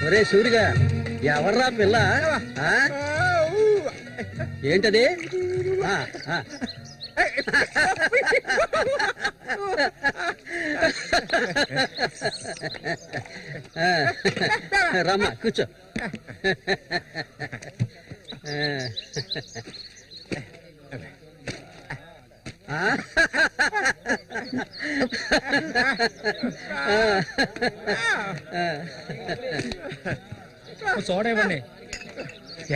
ఒరే సూరిగా, ఎవర్రా పిల్ల? ఏంటది? రమ్మా కూర్చో. సోడా ఇవ్వండి.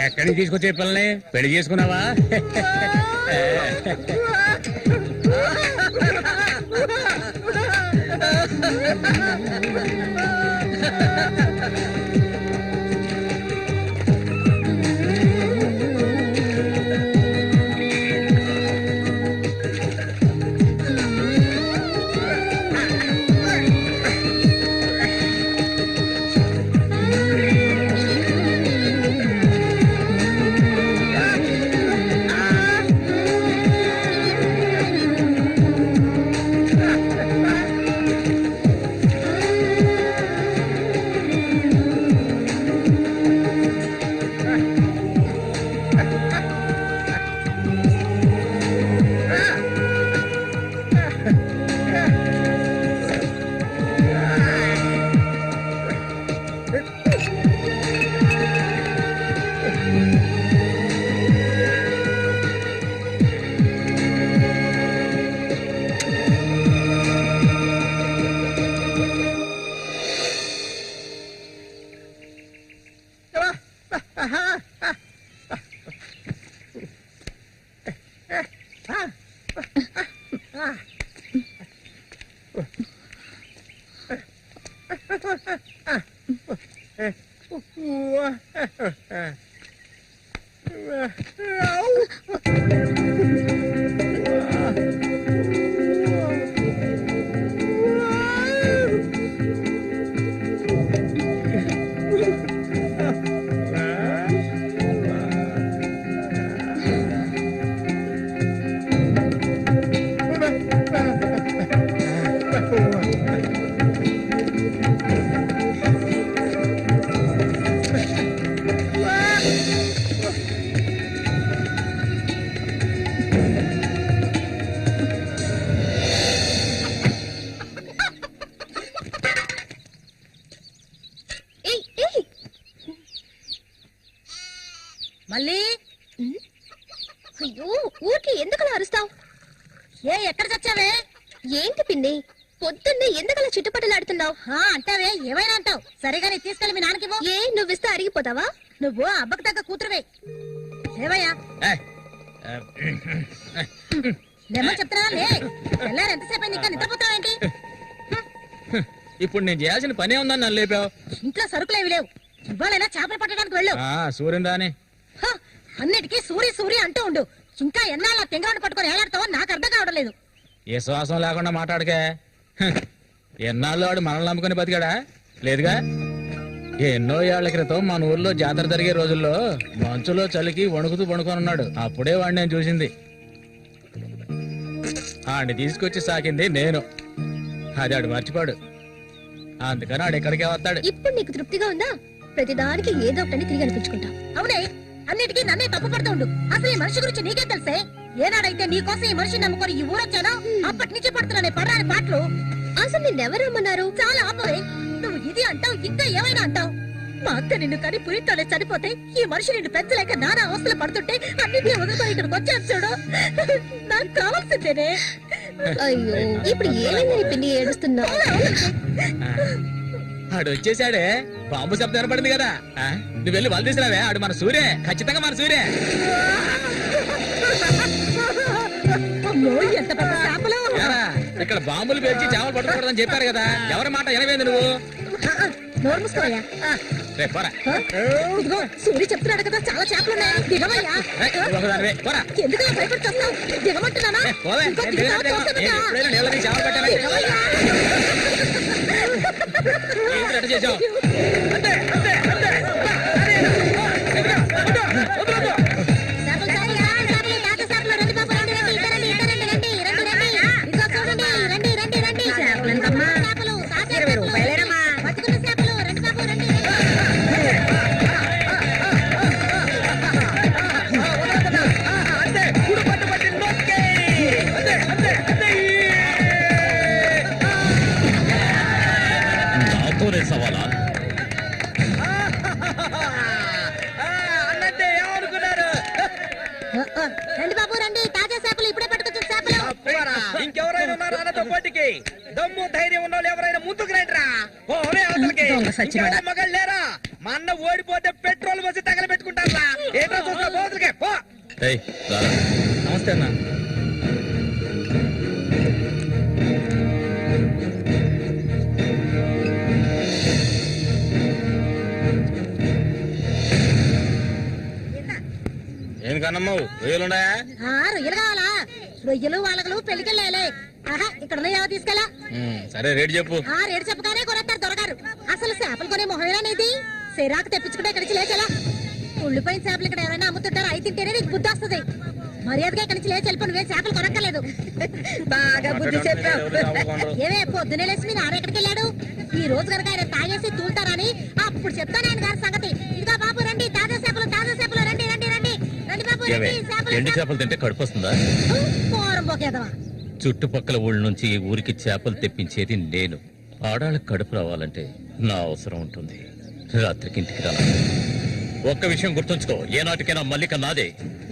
ఎక్కడికి తీసుకొచ్చే పిల్లని పెళ్లి చేసుకున్నావా? మళ్ళీ అయ్యో ఊరికి ఎందుకలా అరుస్తావు? ఎక్కడ చచ్చావే? ఏంటి పిన్ని పొద్దున్నే ఎందుకలా చుట్టుపట్టలాడుతున్నావు? అంటావే ఏమైనా అంటావు. సరేగాని తీసుకెళ్ళి మీ నాన్నకి ఏ నువ్విస్తే అరిగిపోతావా? నువ్వు అబ్బకు తగ్గ కూతురువే. ఏవయ్యా లేమో చెప్తున్నా లే. తెల్లారు ఎంతసేపు ఇంకా నిద్రపోతావేంటి? ఇప్పుడు నేను చేయాల్సిన పనే ఉందని నన్ను లేపావు. ఇంట్లో సరుకులేవి లేవు. ఇవ్వాలైనా చేపలు పట్టడానికి వెళ్ళు. సూర్యం దాని అన్నిటికీ సూరి సూరి అంటూ ఉండు. ఇంకా ఎన్నాళ్ళ తెంగరాడు పట్టుకొని ఏలాడతావో నాకు అర్థం కావడం లేదు. ఏ శ్వాసం లేకుండా మాట్లాడకే. ఎన్నాళ్ళు వాడు మనల్ని నమ్ముకుని బతికాడా? లేదుగా. ఎన్నో ఏళ్ల క్రితం మన ఊర్లో జాతర జరిగే రోజుల్లో మంచులో చలికి వణుకుతూ వణుకొని ఉన్నాడు. అప్పుడే వాడిని నేను చూసింది. ఆడిని తీసుకొచ్చి సాకింది నేను. అది ఆడు మర్చిపోడు. అందుకని ఆడు ఎక్కడికే వస్తాడు. ఇప్పుడు నీకు తృప్తిగా ఉందా? ప్రతిదానికి ఏదో ఒకటి తిరిగి అనిపించుకుంటా. అవునే, అన్నిటికీ నన్నే తప్పు పడుతూ ఉండు. అసలు ఈ మనిషి గురించి నీకే తెలుసే. ఏనాడైతే నీకోసం ఈ మనిషిని నమ్ముకొని ఈ ఊరొచ్చానో అప్పటి నుంచి పడుతున్నానే పడరాని పాటలు. అసలు నిన్నెవరు రమ్మన్నారు? చాలా ఆపవే. నువ్వు ఇది అంటావు, ఇంకా ఏమైనా అంటావు. మా అక్క నిన్ను కని పురితోనే చనిపోతే ఈ మనిషి నిన్ను పెంచలేక నానా అవస్థలు పడుతుంటే అన్నింటినీ వదులుకొని ఇక్కడికి వచ్చాను చూడు. నాకు కావాల్సిందేనే. అయ్యో ఇప్పుడు ఏమైందని పిన్ని ఏడుస్తున్నావు? ఆడు వచ్చేసాడే. బాంబు శబ్దం ఏర్పడింది కదా. నువ్వు వెళ్ళి వాళ్ళు తీసుకురావే. ఆడు మన సూర్య, ఖచ్చితంగా మన సూర్య. ఎంత పెద్ద చేపలు. ఇక్కడ బాంబులు పేర్చి చేపలు పట్టుకోకూడదని చెప్పారు కదా. ఎవరి మాట వినవేంది నువ్వు? నోరు మూసుకోవయ్యా. రే పోరా. ఇదిగో సూరి చెప్తున్నాడు కదా చాలా చేపలు ఉన్నాయి దిగవయ్యా. రేయ్, నువ్వు ఒకదానివే, పోరా. ఎందుకు భయపడుతున్నావు? దిగమంటున్నానా? రే, పోవే. ఇంకో నేను దిగుతావా? దిగను, తోసేదట. నేను ఎప్పుడైనా నీళ్ళ మీద చేపలు పట్టానా? దిగవయ్యా. ఏంటి అట్ట చేసావు? చేపలు చాలురా, చేపలు, తాత చేపలు, రండి బాబు, రండి, రండి, ఇటు రండి, ఇటు రండి, రండి, రండి, రండి. ఇదిగో చూడండి, రండి, రండి, రండి. చేపలు, తాత చేపలు, బతుకున్న చేపలు, రండి బాబు, రండి, రండి. నాతోనే సవాలా? అన్నట్టే ఏమనుకున్నారు? రండి బాబు, రండి, తాజా చేపలు, ఇప్పుడే పట్టుకొచ్చిన చేపలు. ఇంకెవరైనా ఉన్నారా అన్నతో పోటీకి? దమ్ము ధైర్యం ఉన్న వాళ్ళు ఎవరైనా ముందుకు రండిరా. పోలే అవతలకి. ఇంకెవరైనా మగాళ్ళు లేరా? మా అన్న ఓడిపోతే పెట్రోల్ పోసి తగలబెట్టుకుంటారా? ఏంటో చూస్తా పోతులకే పో. నమస్తే అన్న. ఎందుకన్నమ్మావు రొయ్యలున్నాయా? రొయ్యలు కావాలా? రొయ్యలు వాళ్ళగలు పెళ్లికెళ్ళాలి. ఆహా, ఇక్కడ ఉన్నాయో తీసుకెళ్ళా. సరే రేటు చెప్పు. రేటు చెప్పగానే కొనేస్తారు దొరగారు. అసలు చేపలు కొనే మొహమేనేది? సిరాకు తెప్పించుకుంటే ఇక్కడికి లేచెలా. ఉళ్ళిపోయిన చేపలు ఇక్కడ ఎవరైనా అమ్ముతుంటారు. అయి తింటేనే నీకు బుద్ధి వస్తుంది. మర్యాదగా ఇక్కడి నుంచి లేచి వెళ్ళిపోయి నువ్వే చేపలు కొనక్కర్లేదు. బాగా బుద్ధి చెప్పావు. ఏమే పొద్దునే లేచి మీ నాన్న ఎక్కడికి వెళ్ళాడు? ఈ రోజు కనుక ఆయన తాగేసి తూలుతారని అప్పుడు చెప్తాను ఆయన గారి సంగతి. ఇదిగో బాబు రండి, తాజా చేపలు, తాజా చేపలు, రండి, రండి, రండి, రండి బాబు, రండి. ఎండి చేపలు తింటే కడుపు వస్తుందా? పోరం పోకేదవా. చుట్టుపక్కల ఊళ్ళ నుంచి ఈ ఊరికి చేపలు తెప్పించేది నేను. ఆడాళ్ళకి కడుపు రావాలంటే నా అవసరం ఉంటుంది. రాత్రికి ఇంటికి రా. ఒక్క విషయం గుర్తుంచుకో, ఏనాటికైనా మల్లిక నాదే.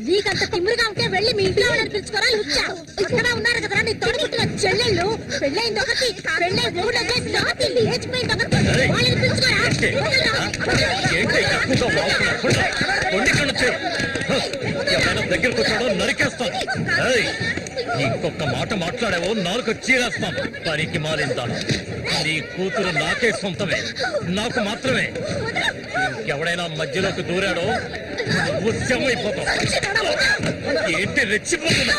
నీకంత తిమ్మిరిగా ఉంటే వెళ్ళి మీ ఇంట్లో వాళ్ళని పిలుచుకోరా. లుచ్చా ఇక్కడ ఉన్నారు కదా నీ తోడుపుట్టిన చెల్లెళ్ళు. పెళ్ళైంది ఒకటి, పెళ్ళై ఊళ్ళో చేసి రాత్రి లేచిపోయింది ఒకటి. వాళ్ళని పిలుచుకోరా. ఏంటి ఎక్కువగా వాగుతున్నావు? కొండి కళ్ళు చేయి. ఎవరైనా దగ్గరకు వచ్చాడో నరికేస్తాను. ఏయ్, ఇంకొక మాట మాట్లాడావో నాలుగు చీరేస్తాను. పనికి మారిందాను. నీ కూతురు నాకే సొంతమే, నాకు మాత్రమే. ఇంకెవడైనా మధ్యలోకి దూరాడో నువ్వు శవమైపోతావు. ఏంటి రెచ్చిపోతున్నా?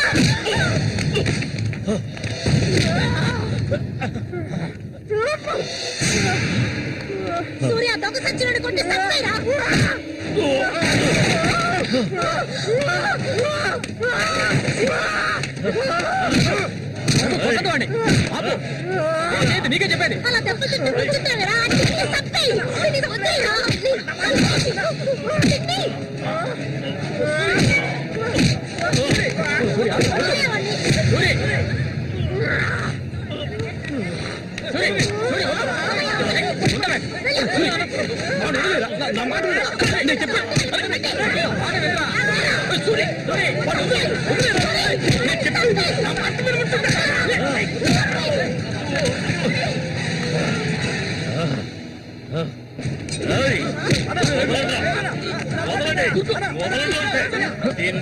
సూర్య దొంగ సచ్చినోడు కొట్టి చంపేరా. నీకే చెప్పేది. అలా దెబ్బతింటే కూర్చుంటావేరా. చంపేయి. వదిలేరా.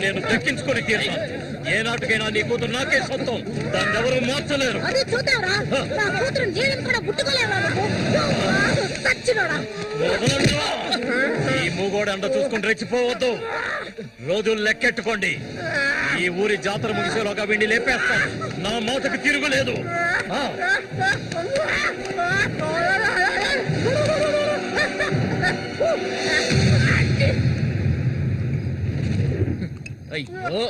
నేను దక్కించుకొని తీరుతాను. ఏ నాటికైనా నీ కూతురు నాకే సొంతం. దాన్ని ఎవరు మార్చలేరు. అది చూద్దాంరా. నా కూతురు నీళ్ళని కూడా ముట్టుకోలేవా నువ్వు? సచ్చినోడా. ఈ మూగోడు అండ చూసుకుని రెచ్చిపోవద్దు. రోజులు లెక్కెట్టుకోండి. ఈ ఊరి జాతర ముగిసేలోగా వీడిని లేపేస్తాను. నా మాటకు తిరుగులేదు. అయ్యో,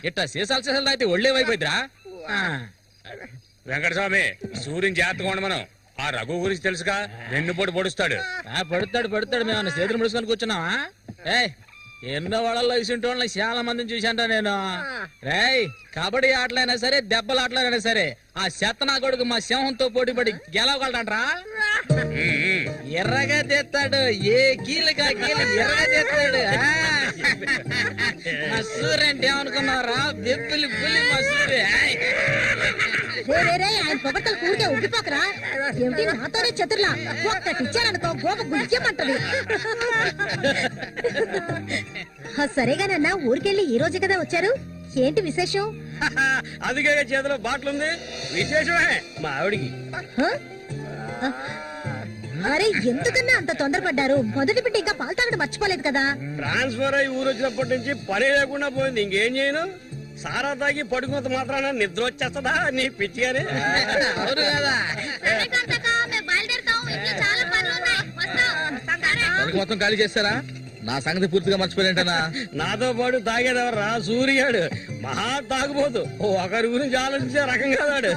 ఇట్టా సీసాలు అయితే ఒళ్ళేమైపోయిద్దిరా. వెంకటస్వామి, సూర్యుని జాగ్రత్తగా ఉండి మనం. ఆ రఘు గురించి తెలుసుగా, వెన్నుపోటు పొడుస్తాడు. పడుతాడు. మేము చేతులు ముడుచుకొని కూర్చున్నావా? ఎన్నో వాళ్ళలో ఇసుంటి వాళ్ళని చాలా మందిని చూశాంట నేను. రేయ్, కబడ్డీ ఆటలైనా సరే, దెబ్బల ఆటలైనా సరే, ఆ శతనా కొడుకు మా సింహంతో పోటీపడి గెలవగలడంట్రా. ఎర్రగా తెస్తాడు. ఏ కీలుగా కీలు ఎర్రగా తెస్తాడు. మా సూర్య అంటే ఏమనుకున్నారా? బెబ్బులి పులి మా సూర్య. ఆయన పొగట్టలు కూరికే ఉబ్బిపోకరా. ఏమిటి నాతోనే చతుర్లా? ఒక్కటి ఇచ్చారనుకో గోప గుయ్యమంటది. సరేగానన్నా, ఊరికెళ్ళి ఈ రోజు కదా వచ్చారు. ఏంటి విశేషం? అదిగే చేతిలో బాటిల్ ఉంది. విశేషమే మా ఆవిడికి. అరే ఎందుకన్నా అంత తొందరపడ్డారు? మొదటి బిడ్డ ఇంకా పాలు తాగడం మర్చిపోలేదు కదా. ట్రాన్స్ఫర్ అయ్యి ఊరు వచ్చినప్పటి నుంచి పని లేకుండా పోయింది. ఇంకేం చేయను? సారా తాగి పడుకున్నంత మాత్రాన నిద్ర వచ్చేస్తుందా నీ పిచ్చిగానే? అవును కదా. తలకి మొత్తం ఖాళీ చేస్తారా? నా సంగతి పూర్తిగా మర్చిపోయినట్టనా? నాతో పాటు తాగేదెవర్రా? సూర్యాడు మహా తాగుపోతు. ఒకరి గురించి ఆలోచించే రకం కాదాడు.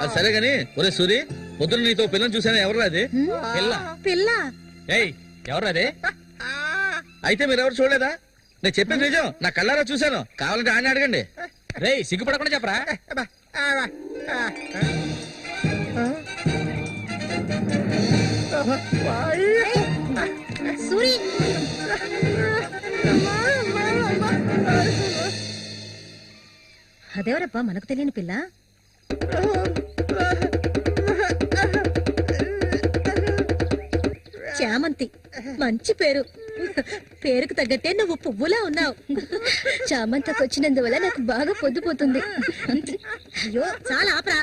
అది సరే గాని, ఒరే సూరి, పొద్దున నీతో పిల్లని చూసాను. ఎవరు అది పిల్ల? పిల్ల ఏయ్, ఎవరు అది? అయితే మీరెవరు చూడలేదా? నేను చెప్పేది నిజం, నా కళ్ళారా చూశాను. కావాలంటే ఆయన అడగండి. రేయ్, సిగ్గుపడకుండా చెప్పరా? సూరి అదేవరప్పా మనకు తెలియని పిల్ల? చామంతి, మంచి పేరు. పేరుకు తగ్గట్టే నువ్వు పువ్వులా ఉన్నావు. చామంతకు వచ్చినందువల్ల నాకు బాగా పొద్దుపోతుంది. అయ్యో చాలా ఆపరా,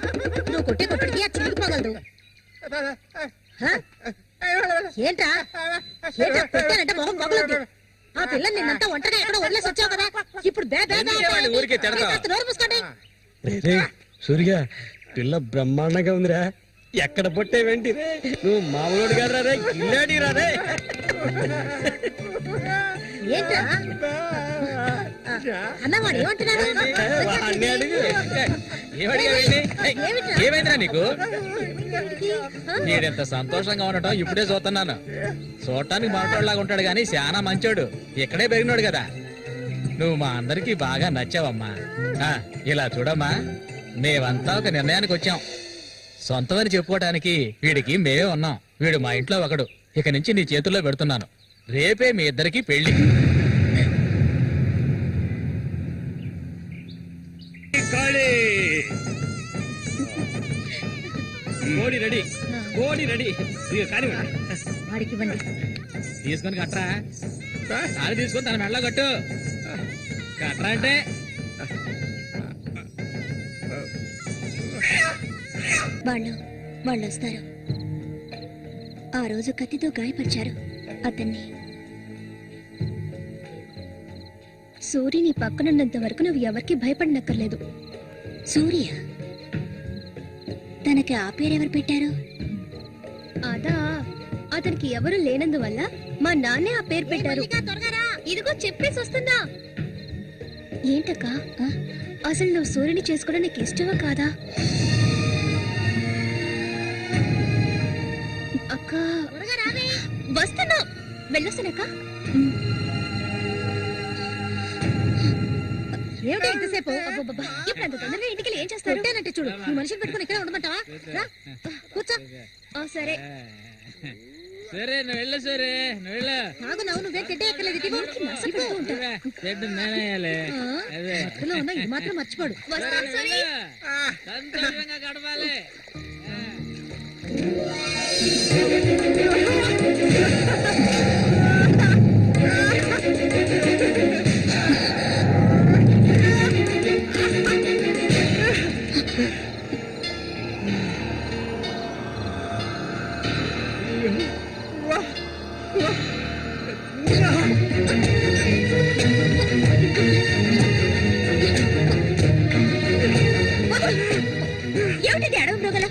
నువ్వు కొట్టే కొట్టుడికి ఆ చిరిగిపోగలదు. ఏంట్రా ఏంట్రా కొట్టానంటే మొహం పగలొద్దు. ఆ పిల్లని నిన్నంతా ఒంటరిగా ఎక్కడో వదిలేసి వచ్చావు కదా, ఇప్పుడు ఊరికే తిడతావా? నోరు మూసుకోండి. సూర్య, పిల్ల బ్రహ్మాండంగా ఉందిరా. ఎక్కడ పుట్టే వెంటి రే? నువ్వు మామూలుడు గారు రే, కిల్లాడి రే. ఏంట్రా అన్నవాడు ఏమంటున్నాడు? వాడిని అడుగు. ఏమైందిరా నీకు? నేనెంత సంతోషంగా ఉండటం ఇప్పుడే చూస్తున్నాను. చూడటానికి మాట్లాడలాగా ఉంటాడు గాని చాలా మంచోడు. ఇక్కడే పెరిగినాడు కదా. నువ్వు మా అందరికి బాగా నచ్చావమ్మా. ఇలా చూడమ్మా, మేమంతా ఒక నిర్ణయానికి వచ్చాం. సొంతమని చెప్పుకోవటానికి వీడికి మేమే ఉన్నాం. వీడు మా ఇంట్లో ఒకడు. ఇక నుంచి నీ చేతుల్లో పెడుతున్నాను. రేపే మీ ఇద్దరికి పెళ్లి. కోడి రెడీ, కోడి రెడీ. వాడికి ఇవ్వండి. తీసుకొని కట్టరా. తాళి తీసుకొని తన మెడలో కట్టు. కట్టరా అంటే వాళ్ళు వస్తారు. ఆ రోజు కత్తితో గాయపరిచారు అతన్ని. సూర్యని పక్కనున్నంత వరకు నువ్వు ఎవరికి భయపడనక్కర్లేదు. సూర్య, తనకి ఆ పేరెవరు పెట్టారు? అదా, అతనికి ఎవరు లేనందువల్ల మా నాన్నే ఆ పేరు పెట్టారు. ఇదిగో చెప్పేసి వస్తున్నా. ఏంటక్క, అసలు నువ్వు సూర్యుని చేసుకోవడం నీకు ఇష్టమా కాదా? అక్క వస్తున్నా, వెళ్ళొస్తానక్క. ఏమిటి ఇంతసేపు? ఇప్పుడు అంత తొందరగా ఇంటికి ఏం చేస్తారు? అంటే చూడు, ఈ మనిషిని పెట్టుకుని ఇక్కడ ఉండమంటావా? రా, కూర్చో. సరే సరే, నువ్వు వెళ్ళు. సరే, నువ్వు వెళ్ళు. ఆగు, నువ్వే గడ్డి ఎక్కలేదు. మధ్యలో ఉన్న ఇది మాత్రం మర్చిపోడు. సంతోషంగా గడపాలి. ఏమిటి అడవి మృగాల?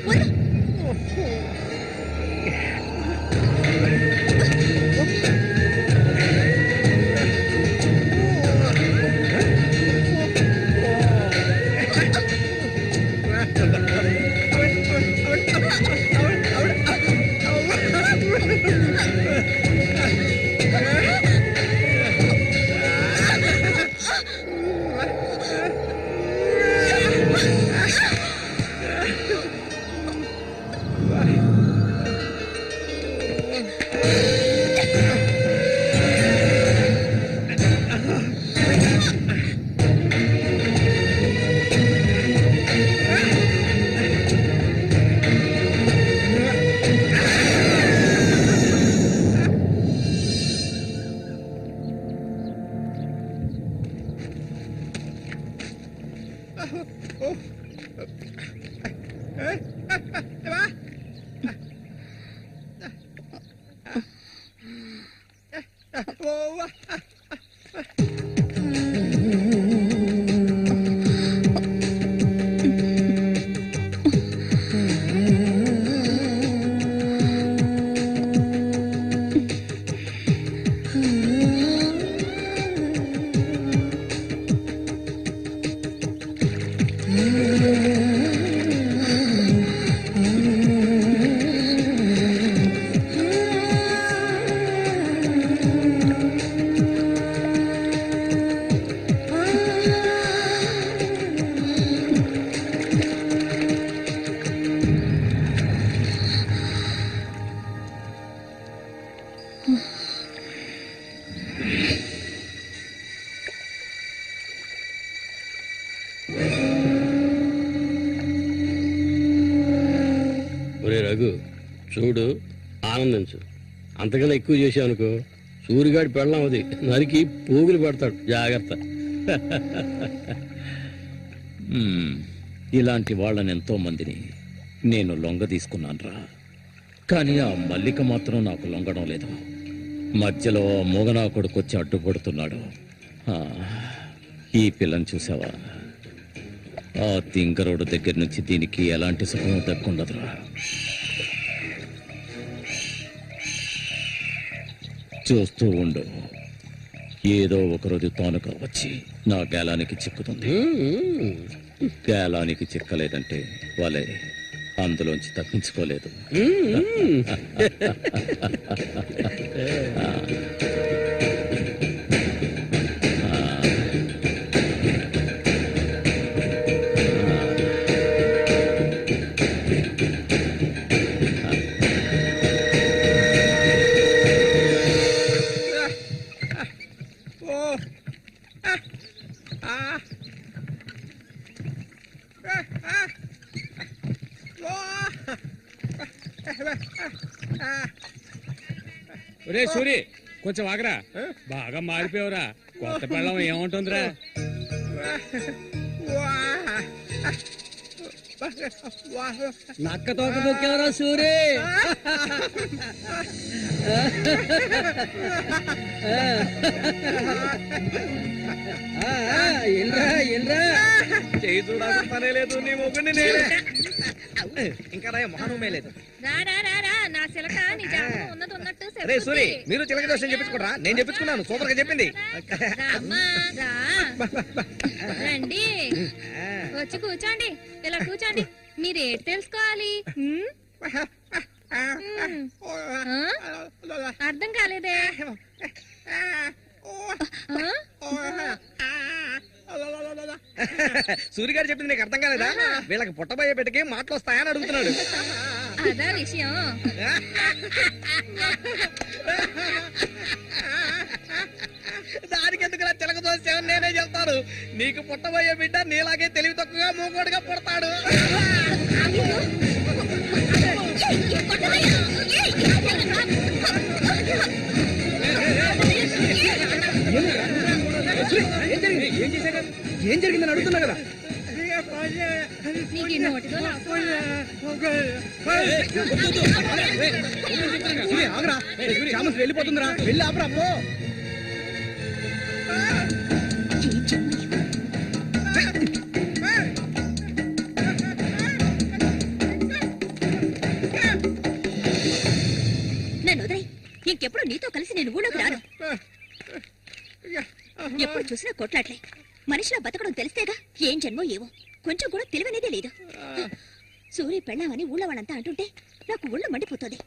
ఒరే రఘు చూడు, ఆనందించు. అంతకన్నా ఎక్కువ చేసావు అనుకో సూరిగాడి పెళ్ళం అది నరికి పోగులు పడతాడు. జాగ్రత్త. ఇలాంటి వాళ్ళని ఎంతో మందిని నేను లొంగ తీసుకున్నానురా. కానీ ఆ మల్లిక మాత్రం నాకు లొంగడం లేదు. మధ్యలో మూగనా కొడుకొచ్చి అడ్డుపడుతున్నాడు. ఈ పిల్లని చూసావా? ఆ తింకరోడు దగ్గర నుంచి దీనికి ఎలాంటి సుఖం దక్కుండదురా. చూస్తూ ఉండు, ఏదో ఒకరోజు తానుగా వచ్చి నా గేలానికి చిక్కుతుంది. గేలానికి చిక్కలేదంటే వాళ్ళే అందులోంచి తప్పించుకోలేదు. ఒరే సూరి, కొంచెం ఆగరా. బాగా మారిపోయావురా. కొత్త పెళ్ళం ఏముంటుందిరా? నక్క తోక దొక్కేవరా సూరి. చేయి చూడాల్సిన లేదు, నీ మొగ్గుని నేనే. ఇంకా మొహమే లేదు. రే సూరి, మీరు చిలక దోషం చెప్పించుకోరా? నేను చెప్పించుకున్నాను, సూపర్ గా చెప్పింది. రండి, వచ్చి కూర్చోండి. ఇలా కూర్చోండి. మీరేటి తెలుసుకోవాలి? అర్థం కాలేదే? సూర్య గారు చెప్పింది నీకు అర్థం కాలేదా? వీళ్ళకి పుట్టబోయే బిడ్డకి మాటలు వస్తాయని అడుగుతున్నాడు. అదా విషయం. దానికి ఎందుకు చిలక దోసేవని నేనే చెప్తాను. నీకు పుట్టబోయే బిడ్డ నీలాగే తెలివి తక్కువగా మూగోడుగా పుడతాడు. ఏం జరిగిందని అడుగుతున్నా కదా. వెళ్ళిపోతుందిరా, వెళ్ళి ఆపరా. నన్ను వదిలేయ్. ఇంకెప్పుడు నీతో కలిసి నేను ఊళ్ళోకి రాను. ఎప్పుడు చూసినా కొట్లాట్లే. మనిషిలా బతకడం తెలిస్తేగా. ఏం జన్మో ఏవో, కొంచెం కూడా తెలివనేదే లేదు. సూర్య పెళ్ళామని ఊళ్ళో వాళ్ళంతా అంటుంటే నాకు ఊళ్ళో మండిపోతుంది.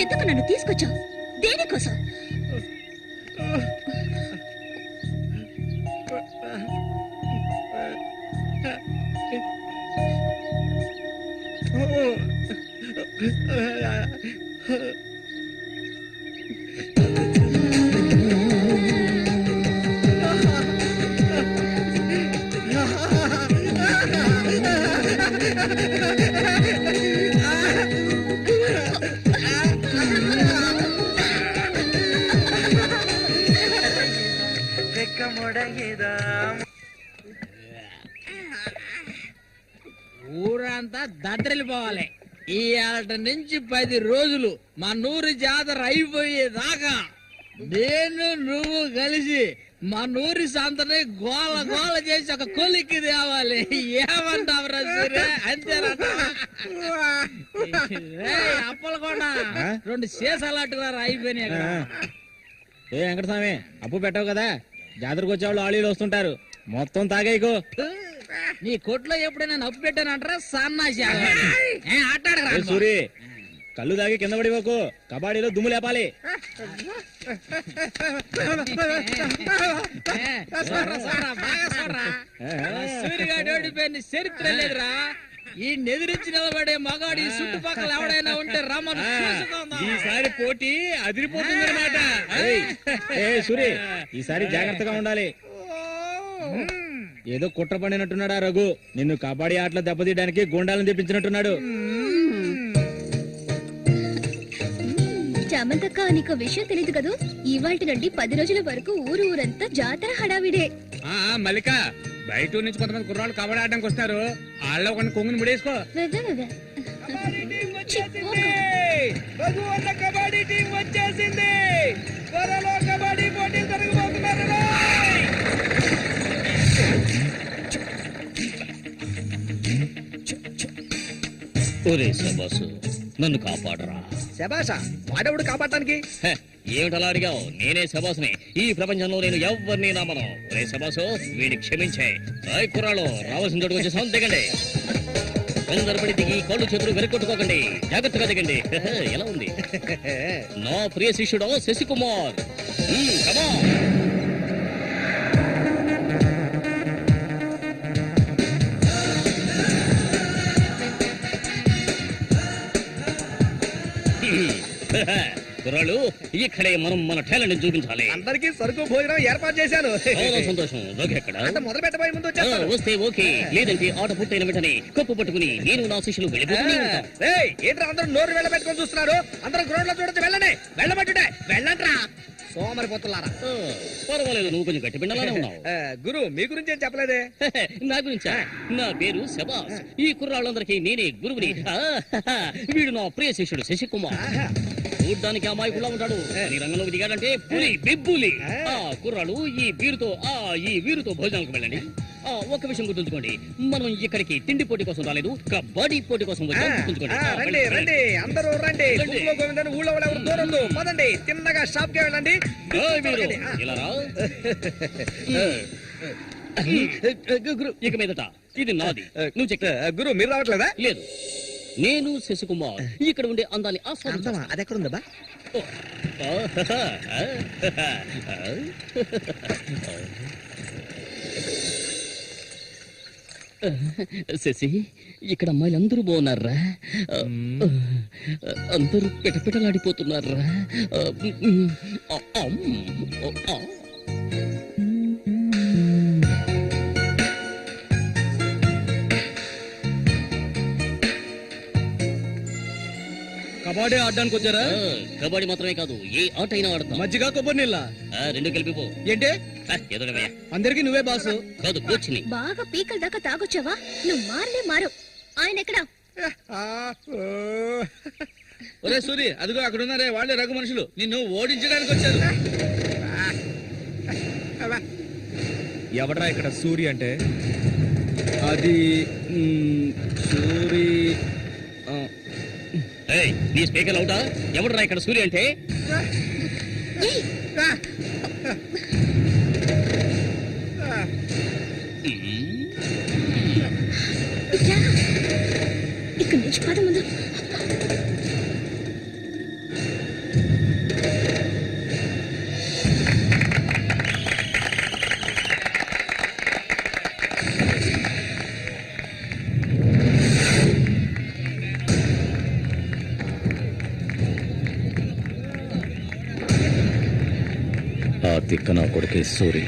ఎందుకు నన్ను తీసుకొచ్చావు? దేనికోసం? ఊరంతా దద్దరిల్లిపోవాలి. ఈ ఏట నుంచి 10 రోజులు మా నూరు జాతర అయిపోయేదాకా నేను నువ్వు కలిసి మా నూరి సంతని గోల గోల చేసి ఒక కొలిక్కి తేవాలి. ఏమంటావురా సూర్య? అంతేనట. అప్పలకొండ 2 సీసాలట్టుగా అయిపోయినాయి. ఏ వెంకటస్వామి, అప్పు పెట్టావు కదా, జాతరకు వచ్చేవాళ్ళు ఆళీలు వస్తుంటారు, మొత్తం తాగేయకు. నీ కొట్లో ఎప్పుడైనా నప్పు పెట్టానంటారా? సన్నాసి ఆటాడరా సూరి, కళ్ళు తాగి కింద పడిపోకు, కబాడీలో దుమ్ము లేపాలి. సూర్యగాడు ఓడిపోయిన చరిత్ర లేదురా. ఈ నెదిరించి నిలబడే మగాడు ఈ చుట్టుపక్కల ఎవడైనా ఉంటే రమ్మను. ఈసారి పోటీ అదిరిపోతుంది అన్నమాట. సూరి, ఈసారి జాగ్రత్తగా ఉండాలి. ఏదో కుట్ర పడినట్టున్నాడా రఘు, నిన్ను కబడ్డీ ఆటలో దెబ్బతీయడానికి గుండాలను తెప్పించినట్టున్నాడు. చామంతక్క, నీకు విషయం తెలియదు కదూ, ఇవాల్టి నుండి 10 రోజుల వరకు ఊరంతా జాతర హడావిడే. మల్లిక, బయట ఊరు నుంచి కొంతమంది కుర్రాళ్ళు కబడ్డీ ఆడడానికి వస్తారు. వాళ్ళ ఒక కొంగుని ముడేసుకో. రఘు అన్న కబడ్డీ టీం వచ్చేసింది. త్వరలో కబడ్డీ పోటీ జరగబోతున్నారు. ఒరే శబాసు, నన్ను కాపాడరా. శబాషా, వాడెవడు కాపాడటానికి? ఏమిటలా అడిగావు? నేనే శబాసుని. ఈ ప్రపంచంలో నేను ఎవరిని నమ్మను. ఒరే శబాసు, వీడిని క్షమించే. కుర్రాళ్ళు రావాల్సిన చోటుకు వచ్చేసాం, దిగండి. వెందరపడి దిగి కళ్ళు చేతులు వెనకొట్టుకోకండి, జాగ్రత్తగా దిగండి. ఎలా ఉంది నా ప్రియ శిష్యుడు శశికుమార్? కమా. కుర్రాళ్ళు, ఇక్కడే మనం మన టాలెంట్ చూపించాలి. అందరికీ సరుకు భోజనం ఏర్పాటు చేశాను. చాలా సంతోషం. ఎక్కడ మొదలు పెట్టబోయే ముందు వచ్చేస్తాను. వస్తే ఓకే, లేదంటే ఆట పూర్తయిన వెంటనే కప్పు పట్టుకుని నేను నా శిష్యులు వెళ్ళిపోతూనే ఉంటాం. ఏంట్రా అందరూ నోరు వెళ్ళబెట్టుకొని చూస్తున్నారు? అందరూ గ్రౌండ్ లో చూడొచ్చు. వెళ్ళండి, వెళ్ళబట్టుంటే వెళ్ళంట్రా సోమరిపోతున్నారా. పర్వాలేదు, నువ్వు కొంచెం గట్టి పిండాలనే ఉన్నావు. గురు, మీ గురించి ఏం చెప్పలేదే? నా గురించా? నా పేరు శబాస్. ఈ కుర్రాళ్ళందరికీ నేనే గురువుని. వీడు నా ప్రియ శిష్యుడు శశికుమార్. చూడ్డానికి అమాయకులా ఉంటాడు, ఈ రంగంలోకి దిగాడంటే పులి బిబ్బులి. కుర్రాళ్ళు, ఈ వీరుతో భోజనాలకు వెళ్ళండి. ఒక విషయం గుర్తుంచుకోండి, మనం ఇక్కడికి తిండి పోటీ కోసం రాలేదు, కబడ్డీ పోటీ కోసం వచ్చాం. రండి రండి, అందరూ రండి. ఊళ్ళో ఎవరు దూరం పదండి, తిన్నగా షాప్ కి వెళ్ళండి. ఇలా రా. ఇక మీదట ఇది నాది. నువ్వు చెక్. గురు, మీరు రావట్లేదా? లేదు, నేను శశికుమార్ ఇక్కడ ఉండే అందాన్ని ఆస్వాదించా. అది ఎక్కడ ఉందా? శశి, ఇక్కడ అమ్మాయిలు అందరూ బాగున్నారా? అందరూ పిటపిటలాడిపోతున్నారా? కబడ్డీ ఆడడానికి వచ్చారా? కబడ్డీ మాత్రమే కాదు, ఏ ఆట అయినా ఆడతాం. మజ్జిగ కొబ్బరి నీళ్ళ రెండు కలిపిపో. ఏంటి? ఎదురవే. అందరికి నువ్వే బాసు కాదు, కోచ్ని. బాగా పీకల దాకా తాగొచ్చావా? నువ్వు మారు. ఆయన ఎక్కడా? ఒరే సూరి, అదిగో అక్కడ ఉన్నారే, వాళ్ళే రఘు మనుషులు. నిన్ను ఓడించడానికి వచ్చారు. ఎవడరా ఇక్కడ సూరి అంటే? అది సూరి. నీ స్పీకర్ అవుతా? ఎవడరా ఇక్కడ సూర్య అంటే? ఇక్కడ నుంచి పద ముందు. ఆ తిక్క నా కొడుకే సూరి.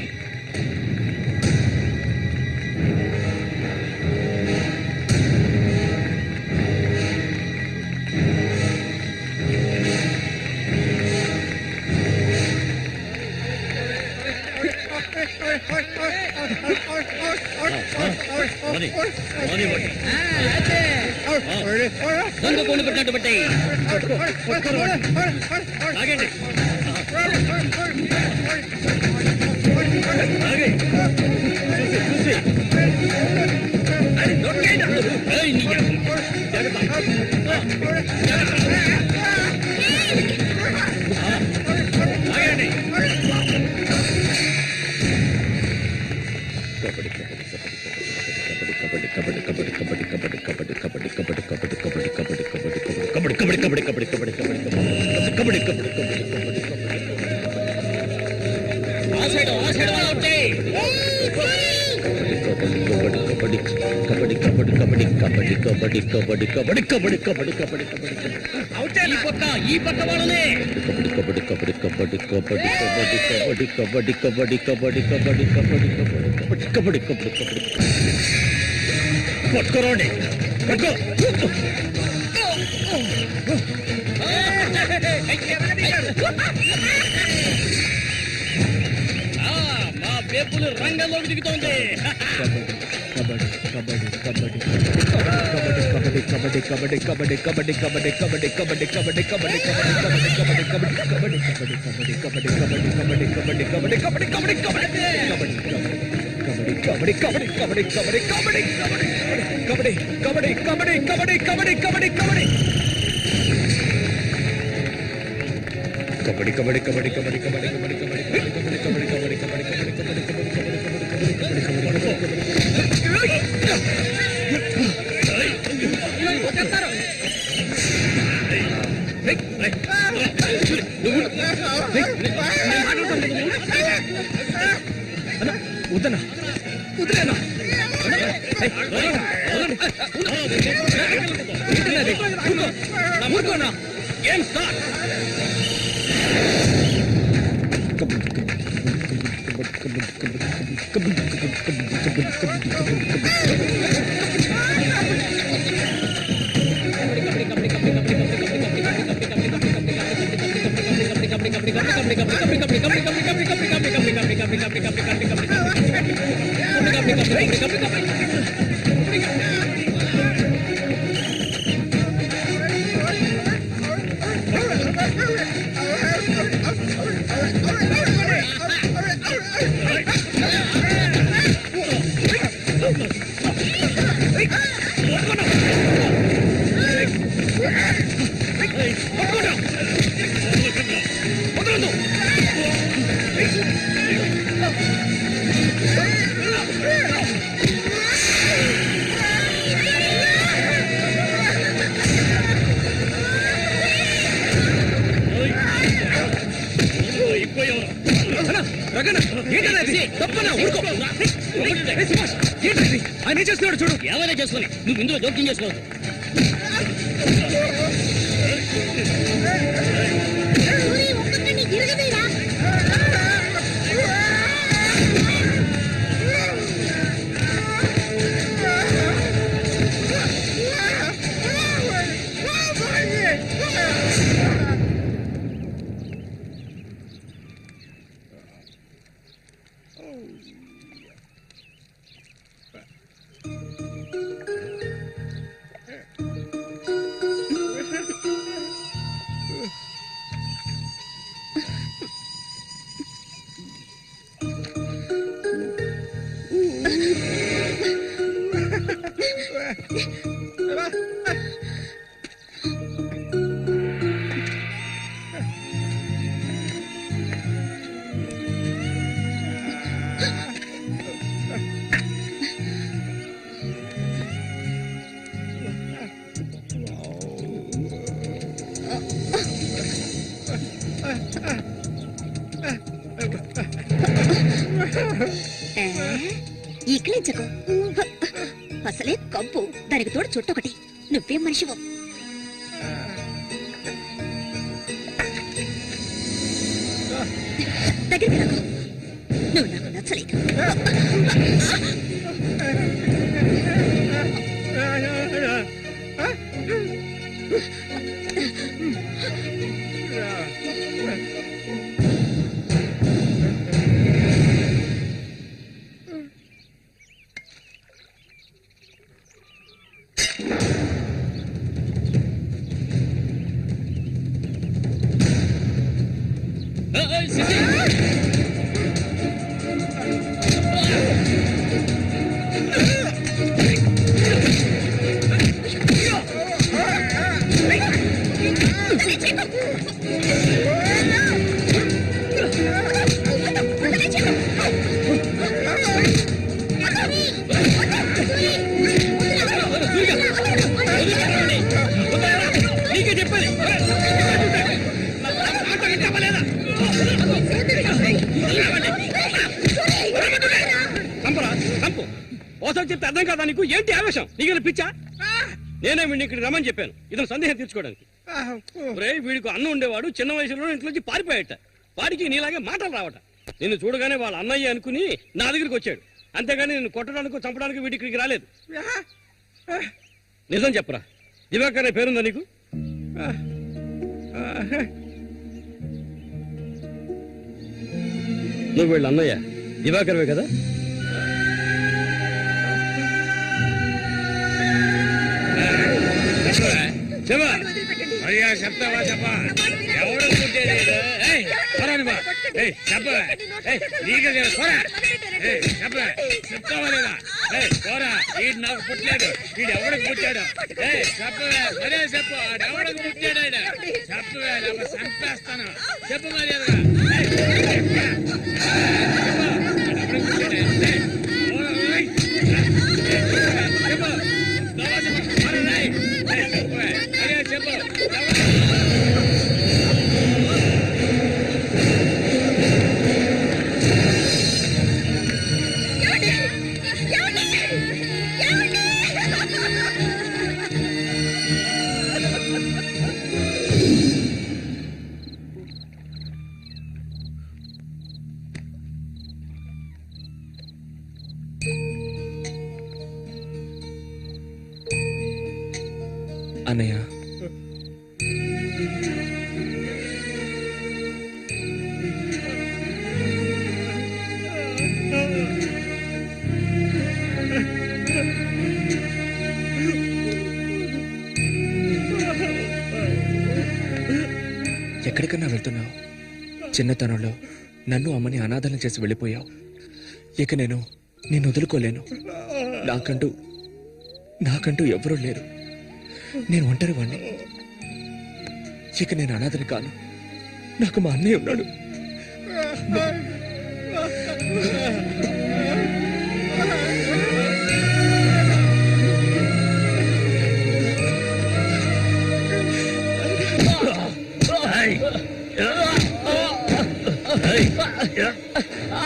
కొండ పెట్టినట్టు పెట్టాయి. ఆగండి. ఈ పక్క ఈ పక్క వాళ్ళనే పట్టుకోరండి పట్టుకో మా బేపులు రంగంలోకి దిగుతోంది. వద్దనా వదిలేనా ఊరుకోనా ఏం సార్ ఆయన చేస్తున్నాడు చూడు. ఎవరైనా చేసుకొని నువ్వు ఇందులో జోక్యం చేసుకోవద్దు. ఇక్కలించకు, అసలే కంపు, దానికి తోడు చుట్టొకటి. నువ్వేం మనిషివు? దగ్గరికి రాకు, నువ్వు నాకు నచ్చలేదు. నీకే చెప్పాలి. ఓసారి చెప్తే అర్థం కాదా నీకు? ఏంటి ఆవేశం? నీకు పిచ్చా? నేనే వీడిని ఇక్కడ రమ్మని చెప్పాను ఇతను సందేహం తీర్చుకోవడానికి. వీడికి అన్న ఉండేవాడు, చిన్న వయసులో ఇంట్లోంచి పారిపోయాట. వాడికి నీలాగే మాటలు రావట. నిన్ను చూడగానే వాళ్ళ అన్నయ్య అనుకుని నా దగ్గరికి వచ్చాడు. అంతేగాని నిన్ను కొట్టడానికి చంపడానికి వీడి ఇక్కడికి రాలేదు. నిజం చెప్పరా, దివాకర్ అనే పేరుందా నీకు? నువ్వు వీళ్ళ అన్నయ్య దివాకర్వే కదా? చెప్తావా చెప్పా? ఎవడు చెప్తావా లేదా? పోరా, వీడు నాకు పుట్టలేదు. వీడు ఎవడికి పుట్టాడు? చెప్పవే, మరే చెప్పు. ఎవడికి పుట్టాడు? చెప్పవే, చంపేస్తాను. చెప్పు మర్యాదగా. అన్నయ్య, ఎక్కడికన్నా వెళ్తున్నావు? చిన్నతనంలో నన్ను అమ్మని అనాథలను చేసి వెళ్ళిపోయావు. ఇక నేను నిన్ను వదులుకోలేను. నాకంటూ ఎవరూ లేరు. నేను ఒంటరి వాణ్ణి. ఇక నేను అనాథని కాను. నాకు మా అన్నయ్య ఉన్నాడు.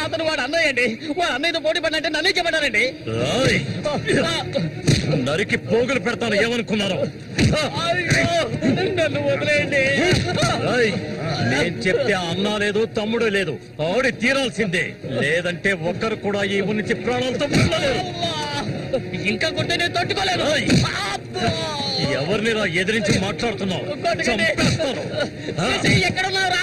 అతను వాడు అన్నయ్య అండి. వాడు అన్నయ్యతో పోటీ పడినంటే నన్నే చెప్పాడండి. నరికి పోగులు పెడతాను ఏమనుకున్నారు? నన్ను వదిలేయండి. నేను చెప్తే అన్నా లేదు, తమ్ముడు లేదు. ఆడి తీరాల్సిందే. లేదంటే ఒక్కరు కూడా ఈ ఊరి నుంచి ప్రాణాలతో ఉండలేరు. ఇంకా కొట్టే నేను తట్టుకోలేను. ఎవరిని రా ఎదిరించి మాట్లాడుతున్నావు? చంపేస్తాను. ఎక్కడున్నారా?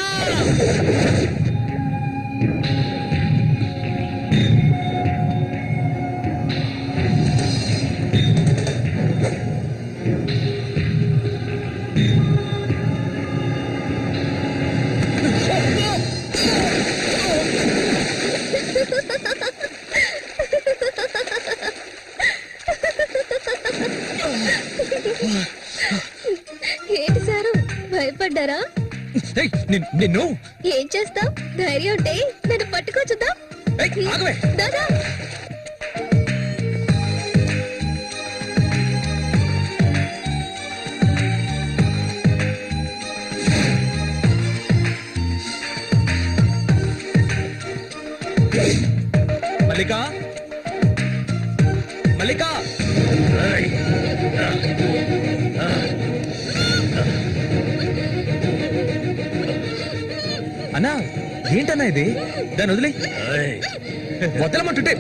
ఏంటి సారు, భయపడ్డారా? నిన్ను ఏం చేస్తావ్? ధైర్యం ఉంటే నన్ను పట్టుకో చూద్దాం. దాదా, మల్లికా, మల్లికా. అన్నా, ఏంటన్నా ఇది? దాన్ని వదిలే. వదలమంటుంటే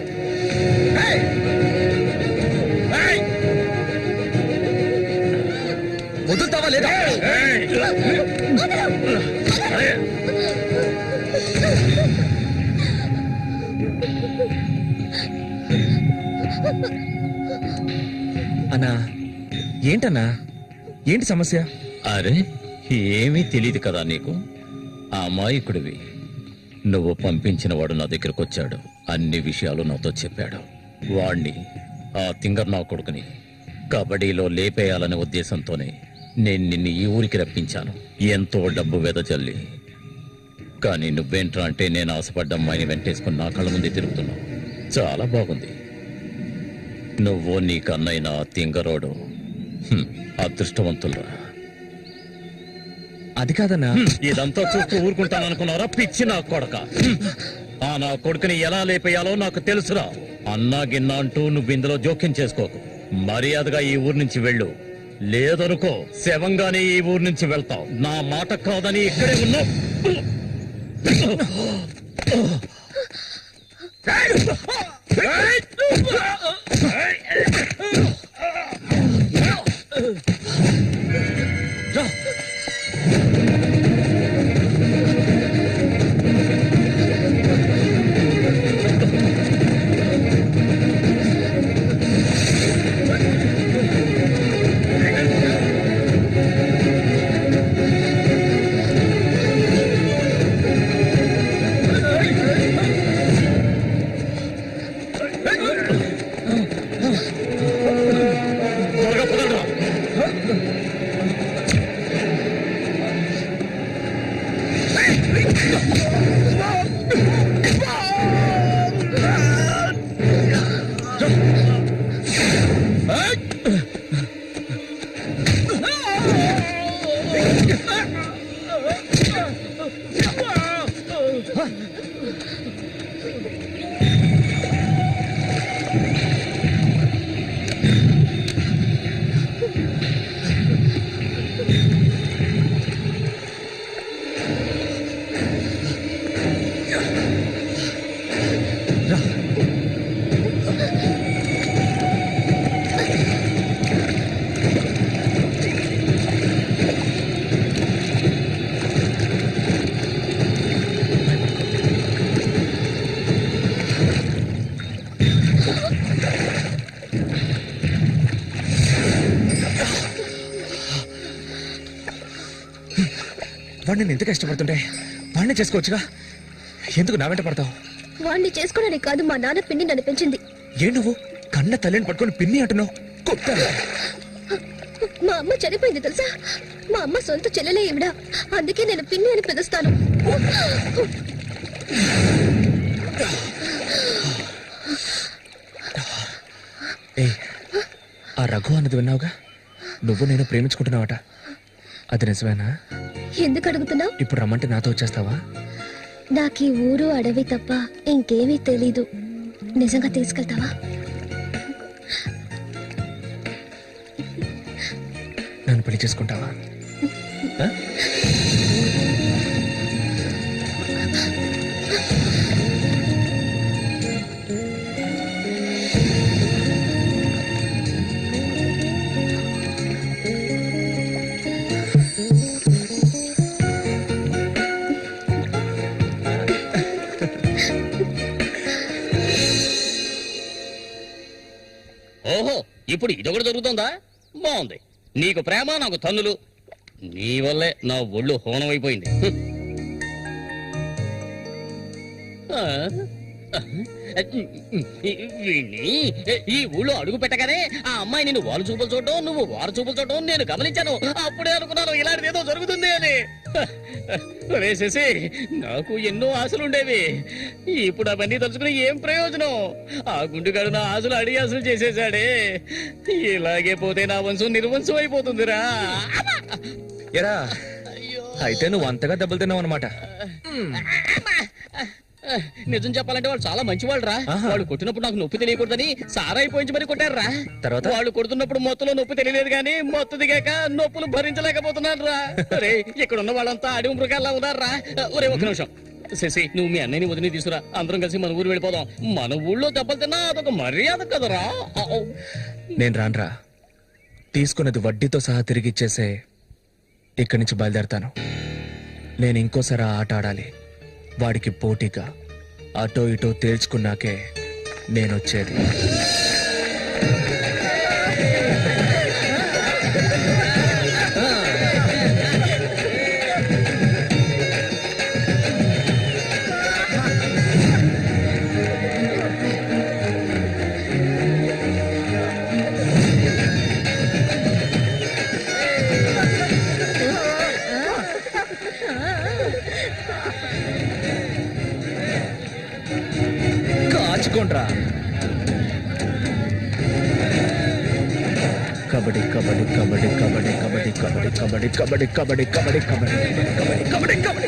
వదులుతావా లేదా? అన్నా, ఏంటన్నా? ఏంటి సమస్య? అరే, ఏమీ తెలియదు కదా నీకు? ఆ అమాయకుడివి. నువ్వు పంపించిన వాడు నా దగ్గరకు వచ్చాడు. అన్ని విషయాలు నాతో చెప్పాడు. వాణ్ణి, ఆ తింగర్ నా కొడుకుని కబడ్డీలో లేపేయాలనే ఉద్దేశంతోనే నేను నిన్ను ఈ ఊరికి రప్పించాను. ఎంతో డబ్బు వెదజల్లి. కానీ నువ్వేంట్రా అంటే నేను ఆశపడ్డ అమ్మాయిని వెంటేసుకుని నా కళ్ళ ముందే తిరుగుతున్నావు. చాలా బాగుంది. నువ్వు నీ కన్నైనా తింగరోడు అదృష్టవంతులరా. అది కాదన్నా. ఇదంతా చూస్తూ ఊరుకుంటాను అనుకున్నారా పిచ్చి నా కొడక? ఆ నా కొడుకుని ఎలా లేపేయాలో నాకు తెలుసురా. అన్నా గిన్నా అంటూ నువ్వు ఇందులో జోక్యం చేసుకోకు. మర్యాదగా ఈ ఊరు నుంచి వెళ్ళు. లేదనుకో శవంగానే ఈ ఊరు నుంచి వెళ్తావు. నా మాట కాదని ఇక్కడే ఉన్నావు. వాడిని ఎందుకు ఇష్టపడుతుంటే వాడిని చేసుకోవచ్చుగా, ఎందుకు నా వెంట పడతావు? వాడిని చేసుకోవడానికి కాదు, మా నాన్న పిన్ని నన్ను పెంచింది. ఏ నువ్వు కన్న తల్లిని పట్టుకొని పిన్ని అంటున్నావు? కొత్త మా అమ్మ చనిపోయింది తెలుసా? మా అమ్మ సొంత చెల్లెలే ఈవిడ, అందుకే నేను పిన్ని అని పిలుస్తాను. ఏ ఆ రఘు అన్నది విన్నావుగా? నువ్వు నేను ప్రేమించుకుంటున్నావట, అది నిజమేనా? ఎందుకు అడుగుతున్నావు? ఇప్పుడు రమ్మంటే నాతో వచ్చేస్తావా? నాకు ఈ ఊరు అడవి తప్ప ఇంకేమీ తెలీదు. నిజంగా తీసుకెళ్తావా? నన్ను పెళ్లి చేసుకుంటావా? ఓహో, ఇప్పుడు ఇదొకటి జరుగుతుందా? బాగుంది. నీకు ప్రేమ, నాకు తన్నులు. నీ వల్లే నా ఒళ్ళు హోనం అయిపోయింది. వీణ్ణి ఈ ఊళ్ళో అడుగు పెట్టగానే ఆ అమ్మాయి నేను వారు చూపులు చూడటం, నువ్వు వారు చూపులు చూడటం నేను గమనించాను. అప్పుడే అనుకున్నాను ఇలాంటిది ఏదో జరుగుతుంది అని. శశి, నాకు ఎన్నో ఆశలుండేవి. ఇప్పుడు అవన్నీ తలుచుకుని ఏం ప్రయోజనం? ఆ గుండుగాడు నా ఆశలు అడిగి ఆశలు చేసేసాడే. ఇలాగే పోతే నా వంశం నిర్వంశం అయిపోతుందిరా. ఎరా, అయితే నువ్వు అంతగా దెబ్బలు తిన్నావు అనమాట. నిజం చెప్పాలంటే వాళ్ళు చాలా మంచి వాళ్ళు రా. వాళ్ళు కొట్టినప్పుడు నాకు నొప్పి తెలియకూడదని సారాయి పోయించి మరి కొట్టారు. తర్వాత వాళ్ళు కొడుతున్నప్పుడు మొత్తంలో నొప్పి తెలియలేదు కానీ మొత్తం దిగాక నొప్పులు భరించలేకపోతున్నారు రా. ఒరే, ఇక్కడ ఉన్న వాళ్ళంతా అడవి మృగాల్లా ఉన్నారా. ఒరే ఒక్క నిమిషం శశి, నువ్వు మీ అన్నయ్యని వదిలి తీసుకురా. అందరం కలిసి మన ఊరు వెళ్ళిపోదాం. మన ఊళ్ళో దెబ్బలు తిన్నా అదొక మర్యాద కదరా. నేను రాన్రా, తీసుకున్నది వడ్డీతో సహా తిరిగి ఇచ్చేసే ఇక్కడి నుంచి బయలుదేరతాను. నేను ఇంకోసారి ఆ ఆట ఆడాలి. వాడికి పోటీగా అటో ఇటో తేల్చుకున్నాకే నేనొచ్చేది. కాచుకోండ్రా. కబడ్డీ కబడ్డీ కబడ్డీ కబడ్డీ కబడ్డీ కబడ్డీ కబడ్డీ కబడ్డీ కబడ్డీ కబడ్డీ కబడ్డీ కబడ్డీ కబడ్డీ కబడ్డీ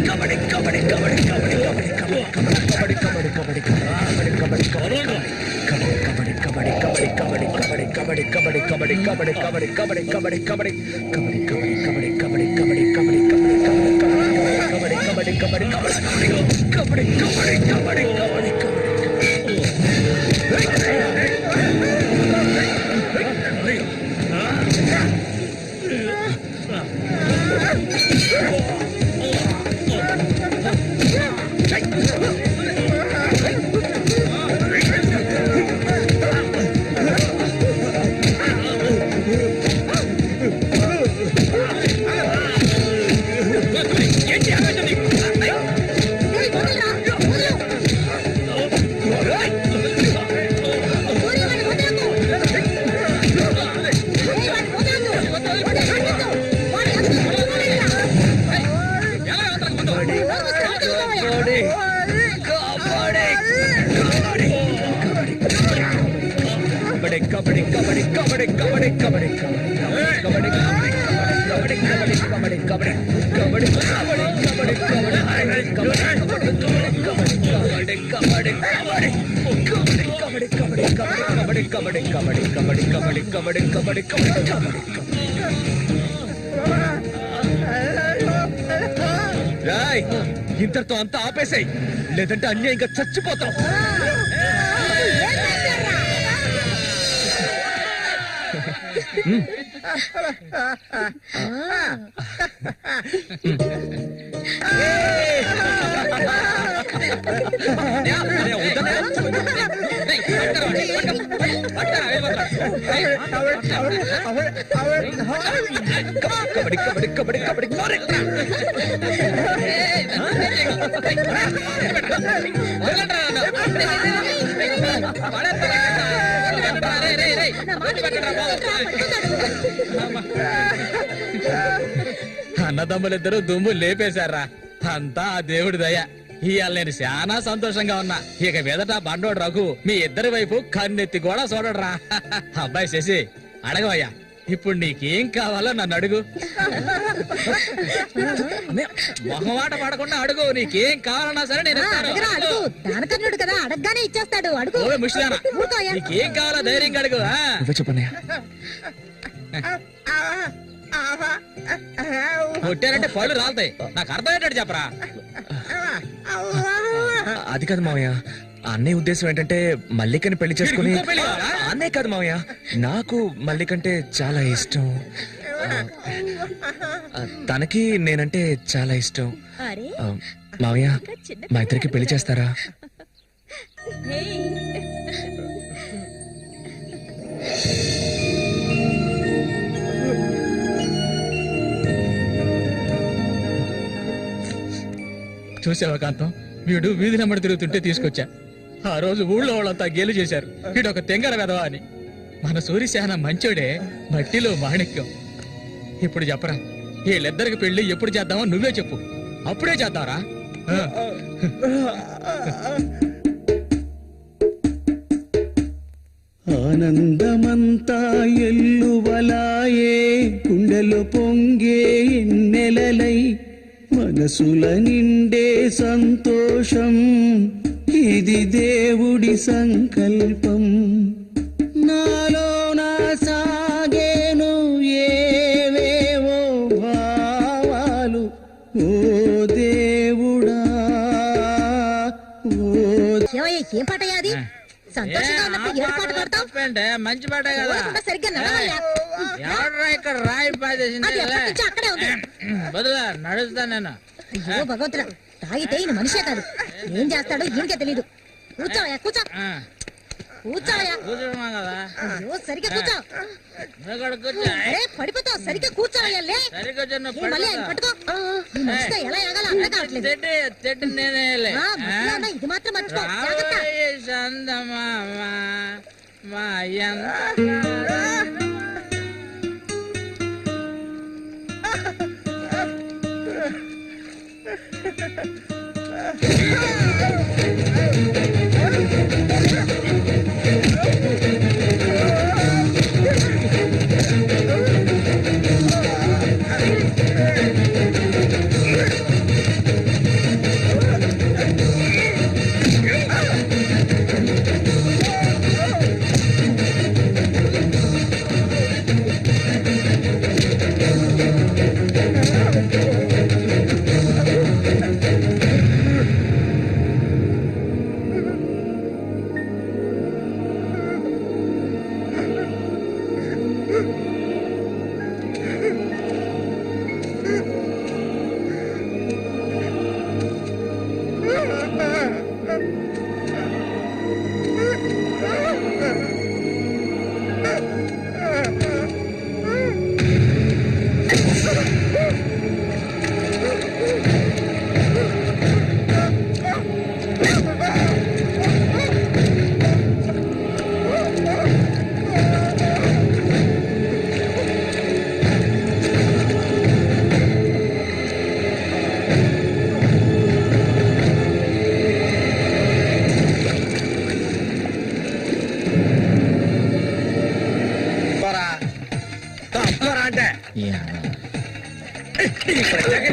రాయ్ ఇంతటితో అంతా ఆపేసాయి, లేదంటే అన్యాయంగా చచ్చిపోతాం. కబడ్డీ కబడ్డీ కబడ్డీ కబడ్డీ అన్నదమ్ములిద్దరూ దుమ్ము లేపేశారా. అంతా ఆ దేవుడి దయ. ఇవాళ నేను చాలా సంతోషంగా ఉన్నా. ఇక మీదట బండోడు రఘు మీ ఇద్దరి వైపు కన్నెత్తి కూడా చూడడరా. అబ్బాయి శశి అడగవయ్యా, ఇప్పుడు నీకేం కావాలో నన్ను అడుగు. మొహమాట పడకుండా అడుగు, నీకేం కావాలన్నా సరే నేను ఇస్తాను. దానకర్ణుడు కదా, అడగగానే ఇచ్చేస్తాడు. అడుగు. ఓ ముష్టిదానా, నీకేం కావాలో ధైర్యంగా అడుగు. చెప్పండి. కొట్టారంటే పళ్ళు రాలుతాయి. నాకు అర్థమయ్యేటట్టు చెప్పరా. అది కాదు మావయ్య, అన్నయ్య ఉద్దేశం ఏంటంటే మల్లికని పెళ్లి చేసుకుని. అన్నయ్య కాదు మావయ్య, నాకు మల్లికంటే చాలా ఇష్టం. తనకి నేనంటే చాలా ఇష్టం. మావయ్య, మా ఇద్దరికి పెళ్లి చేస్తారా? చూసావా కాంతం, వీడు వీధి నెమ్మడి తిరుగుతుంటే తీసుకొచ్చా. ఆ రోజు ఊళ్ళో వాళ్ళంతా గేలు చేశారు, వీడు ఒక తెంగర వెదవా అని. మన సూర్యశాన మంచోడే, మట్టిలో మాణిక్యం. ఇప్పుడు చెప్పరా, వీళ్ళిద్దరికి పెళ్లి ఎప్పుడు చేద్దామో నువ్వే చెప్పు, అప్పుడే చేద్దారా. ఆనందమంతా ఎల్లువలాయే, గుండెలో పొంగే ఎన్నెలలై, మనసుల నిండే సంతోషం, ఇది దేవుడి సంకల్పం. నాలో నా సాగేను ఏవేవో భావాలు, ఓ దేవుడా ఓ. ఏం పాటయ్యా అది? సంతోషంగా ఉన్నప్పుడు ఏ పాట పాడతావు? మంచి పాట కదా. సరిగ్గా నడవయ్యా. ఎవడరా ఇక్కడ రాయి అది ఎప్పటి నుంచో అక్కడే ఉంది. బదులా నడుస్తా నేను. అయ్యో భగవంతుడా, తాగితే ఈయన మనిషే కాదు, ఏం చేస్తాడో ఈయనకే తెలీదు. కూర్చోవయ్యా, కూర్చో. కూర్చోవయ్యా. కూర్చోమా కదా. అయ్యో సరిగ్గా కూర్చో. కూర్చో. పడిపోతావు, సరిగ్గా కూర్చోవయ్యా. లే. సరిగ్గా మళ్ళీ ఆయన పట్టుకో. ఈ మనిషితో ఎలా ఎగాలో అర్థం కావట్లేదు. చెట్టు నేనే మధ్యలో ఉన్న ఇది మాత్రం మర్చిపో. జాగ్రత్త.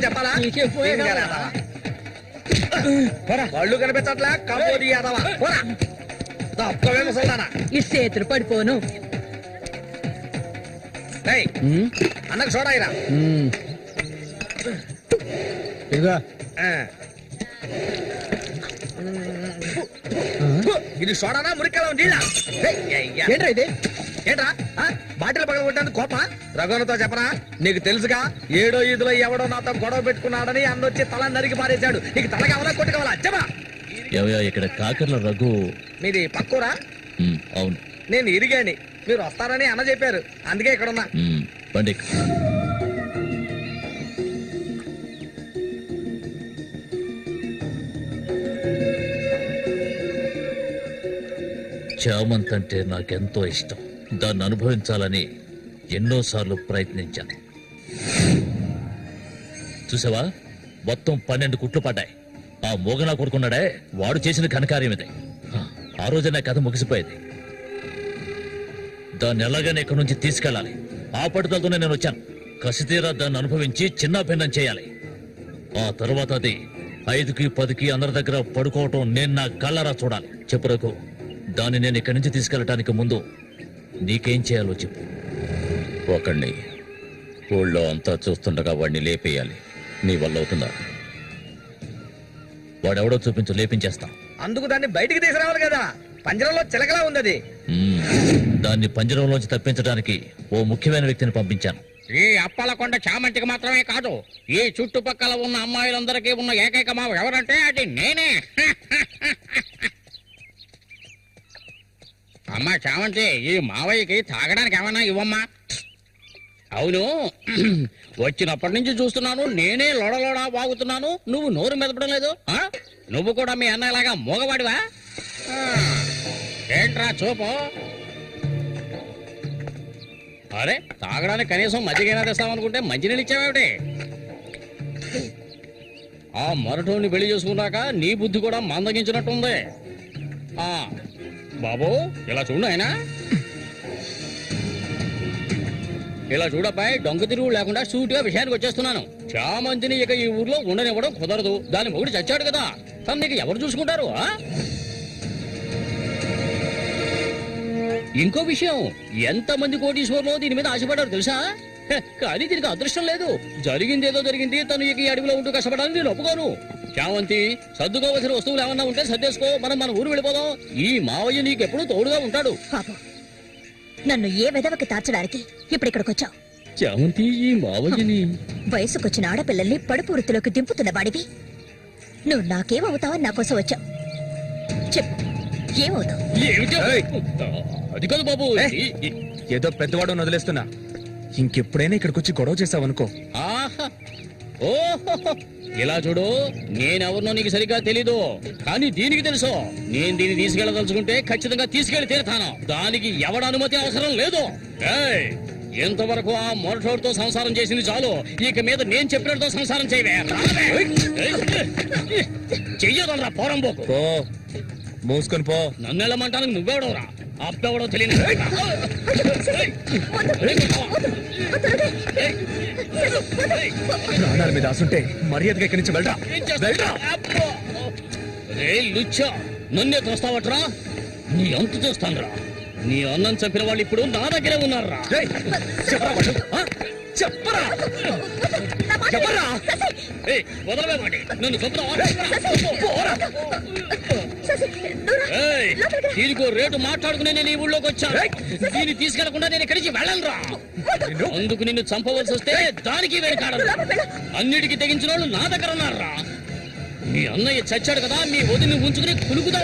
చెప్పాలా? వాళ్ళు కనిపించట్లే. కబోది యాదవా తప్పవే ముసల్దానా. ఈ చేతులు పడిపోను. అన్నకు చూడాయిరా. ఇది సోడానా మురికాలం నీళ్ళ? ఏంట్రా ఇది? ఏంట్రా బాటిల్ పగల కొట్టాను కోప? రఘునతో చెప్పరా, నీకు తెలుసుగా ఏడో ఈదులో ఎవడో నాతో గొడవ పెట్టుకున్నాడని అందొచ్చి తల నరికి పారేశాడు. నీకు తల కావాలా కొట్టు కావాలా చెప్పరా? ఇక్కడ కాకర్ల రఘు మీది పక్కూరా? అవును, నేను ఇరిగాని, మీరు వస్తారని అన్న చెప్పారు, అందుకే ఇక్కడ ఉన్నా. పండి. చామంతి అంటే నాకెంతో ఇష్టం. దాన్ని అనుభవించాలని ఎన్నోసార్లు ప్రయత్నించాను. చూసావా, మొత్తం 12 కుట్లు పడ్డాయి. ఆ మోగనా కొడుకున్నాడే వాడు చేసిన ఘనకార్యం ఇది. ఆ రోజు నా కథ ముగిసిపోయేది. దాన్ని ఎలాగైనా ఇక్కడి నుంచి తీసుకెళ్ళాలి. ఆ పట్టుదలతోనే నేను వచ్చాను. కసితీరా దాన్ని అనుభవించి చిన్న భిన్నం చేయాలి. ఆ తర్వాత అది 5కి 10కి అందరి దగ్గర పడుకోవటం నేను నా కళ్ళరా చూడాలి. చెప్పు రఘు, దాన్ని నేను ఇక్కడి నుంచి తీసుకెళ్ళటానికి ముందు నీకేం చేయాలో చెప్పు. ఒకడిని ఊళ్ళో అంతా చూస్తుండగా వాడిని లేపేయాలి. నీ వల్ల అవుతుందా? వాడెవడో చూపించు, లేపించేస్తా. అందుకు దాన్ని బయటికి తీసుకురావాలి కదా, పంజరంలో చిలకలా ఉంది అది. దాన్ని పంజరంలోంచి తప్పించడానికి ఓ ముఖ్యమైన వ్యక్తిని పంపించాను. ఈ అప్పలకొండ చామంతికి మాత్రమే కాదు, ఈ చుట్టుపక్కల ఉన్న అమ్మాయిలందరికీ ఉన్న ఏకైక మావ ఎవరంటే అది నేనే. అమ్మా చామంతి, ఈ మావయ్యకి తాగడానికి ఏమన్నా ఇవ్వమ్మా. అవును, వచ్చినప్పటి నుంచి చూస్తున్నాను నేనే లోడలోడా వాగుతున్నాను, నువ్వు నోరు మెదపడం లేదు. నువ్వు కూడా మీ అన్నయ్యలాగా మోగవాడివా? ఏంట్రా చూపు? అరే, తాగడానికి కనీసం మజ్జిగైనా తెస్తామనుకుంటే మంచినీళ్ళు ఇచ్చావేమిటి? ఆ మరటోని పెళ్లి చేసుకున్నాక నీ బుద్ధి కూడా మందగించినట్టుంది. బాబు ఇలా చూడు ఆయన, ఇలా చూడబ్బాయి, డొంక తిరుగు లేకుండా సూటిగా విషయానికి వచ్చేస్తున్నాను. చామంతిని ఇక ఈ ఊర్లో ఉండనివ్వడం కుదరదు. దాని మొగుడు చచ్చాడు కదా, తను నీకు ఎవరు చూసుకుంటారు? ఇంకో విషయం, ఎంతమంది కోటీశ్వర్లో దీని మీద ఆశపడ్డారు తెలుసా? కానీ దీనికి అదృష్టం లేదు. జరిగిందేదో జరిగింది, తను ఇక ఈ అడవిలో ఉంటూ కష్టపడాలని నేను ఒప్పుకోను. చామంతి, సర్దుకోవలసిన వస్తువులు ఏమన్నా ఉంటే సర్దేసుకో, మనం మన ఊరు వెళ్ళిపోదాం. ఈ మావయ్య నీకెప్పుడు తోడుగా ఉంటాడు. నన్ను ఏ విధవకి తార్చడానికి ఇప్పుడు ఇక్కడికి వచ్చావు? చామంతి, ఈ మావయ్యని వయసుకొచ్చిన ఆడపిల్లల్ని పడుపు వృత్తిలోకి దింపుతున్న వాడివి నువ్వు. నాకేమవుతావని నా కోసం వచ్చావు? చెప్పు, ఏమవుతావు? అది కాదు బాబు, ఏదో పెద్దవాడు వదిలేస్తున్నా. ఇంకెప్పుడైనా ఇక్కడికి వచ్చి గొడవ చేసావనుకో. ఓహో, ఇలా చూడు, నేనెవరినో నీకు సరిగ్గా తెలీదు, కానీ దీనికి తెలుసు. నేను దీన్ని తీసుకెళ్ళదలుచుకుంటే ఖచ్చితంగా తీసుకెళ్లి తీరుతాను. దానికి ఎవడ అనుమతి అవసరం లేదు. ఎంతవరకు ఆ మొరటోడితో సంసారం చేసింది చాలు. ఇక మీద నేను చెప్పినట్టుతో సంసారం చేయవే. చెయ్యదనరా పోరంబోకు. మూసుకొని పో. నన్ను వెళ్ళమంటానికి నువ్వెవడవరా? అబ్బెవడో తెలియదు. ప్రాణాల మీద ఆసుంటే మర్యాదగా ఇక్కడి నుంచి వెళ్ళరా. లుచ్చా, నన్నే తోస్తావట్రా? నీ అంత చూస్తానురా. నీ అన్నం చంపిన వాళ్ళు ఇప్పుడు నా దగ్గరే ఉన్నారా? చెప్పరా వదలవేమండి, నన్ను చంపుతావా? దీనికో రేటు మాట్లాడుకునే నేను ఈ ఊళ్ళోకి వచ్చాను. దీన్ని తీసుకెళ్లకుండా నేను ఇక్కడి నుంచి వెళ్ళనురా. అందుకు నిన్ను చంపవలసి వస్తే దానికి వెనకాడను. అన్నిటికీ తెగించిన వాళ్ళు నా దగ్గర ఉన్నారా? మీ అన్నయ్య చచ్చాడు కదా, మీ వదిని ఉంచుకుని కులుకుతా.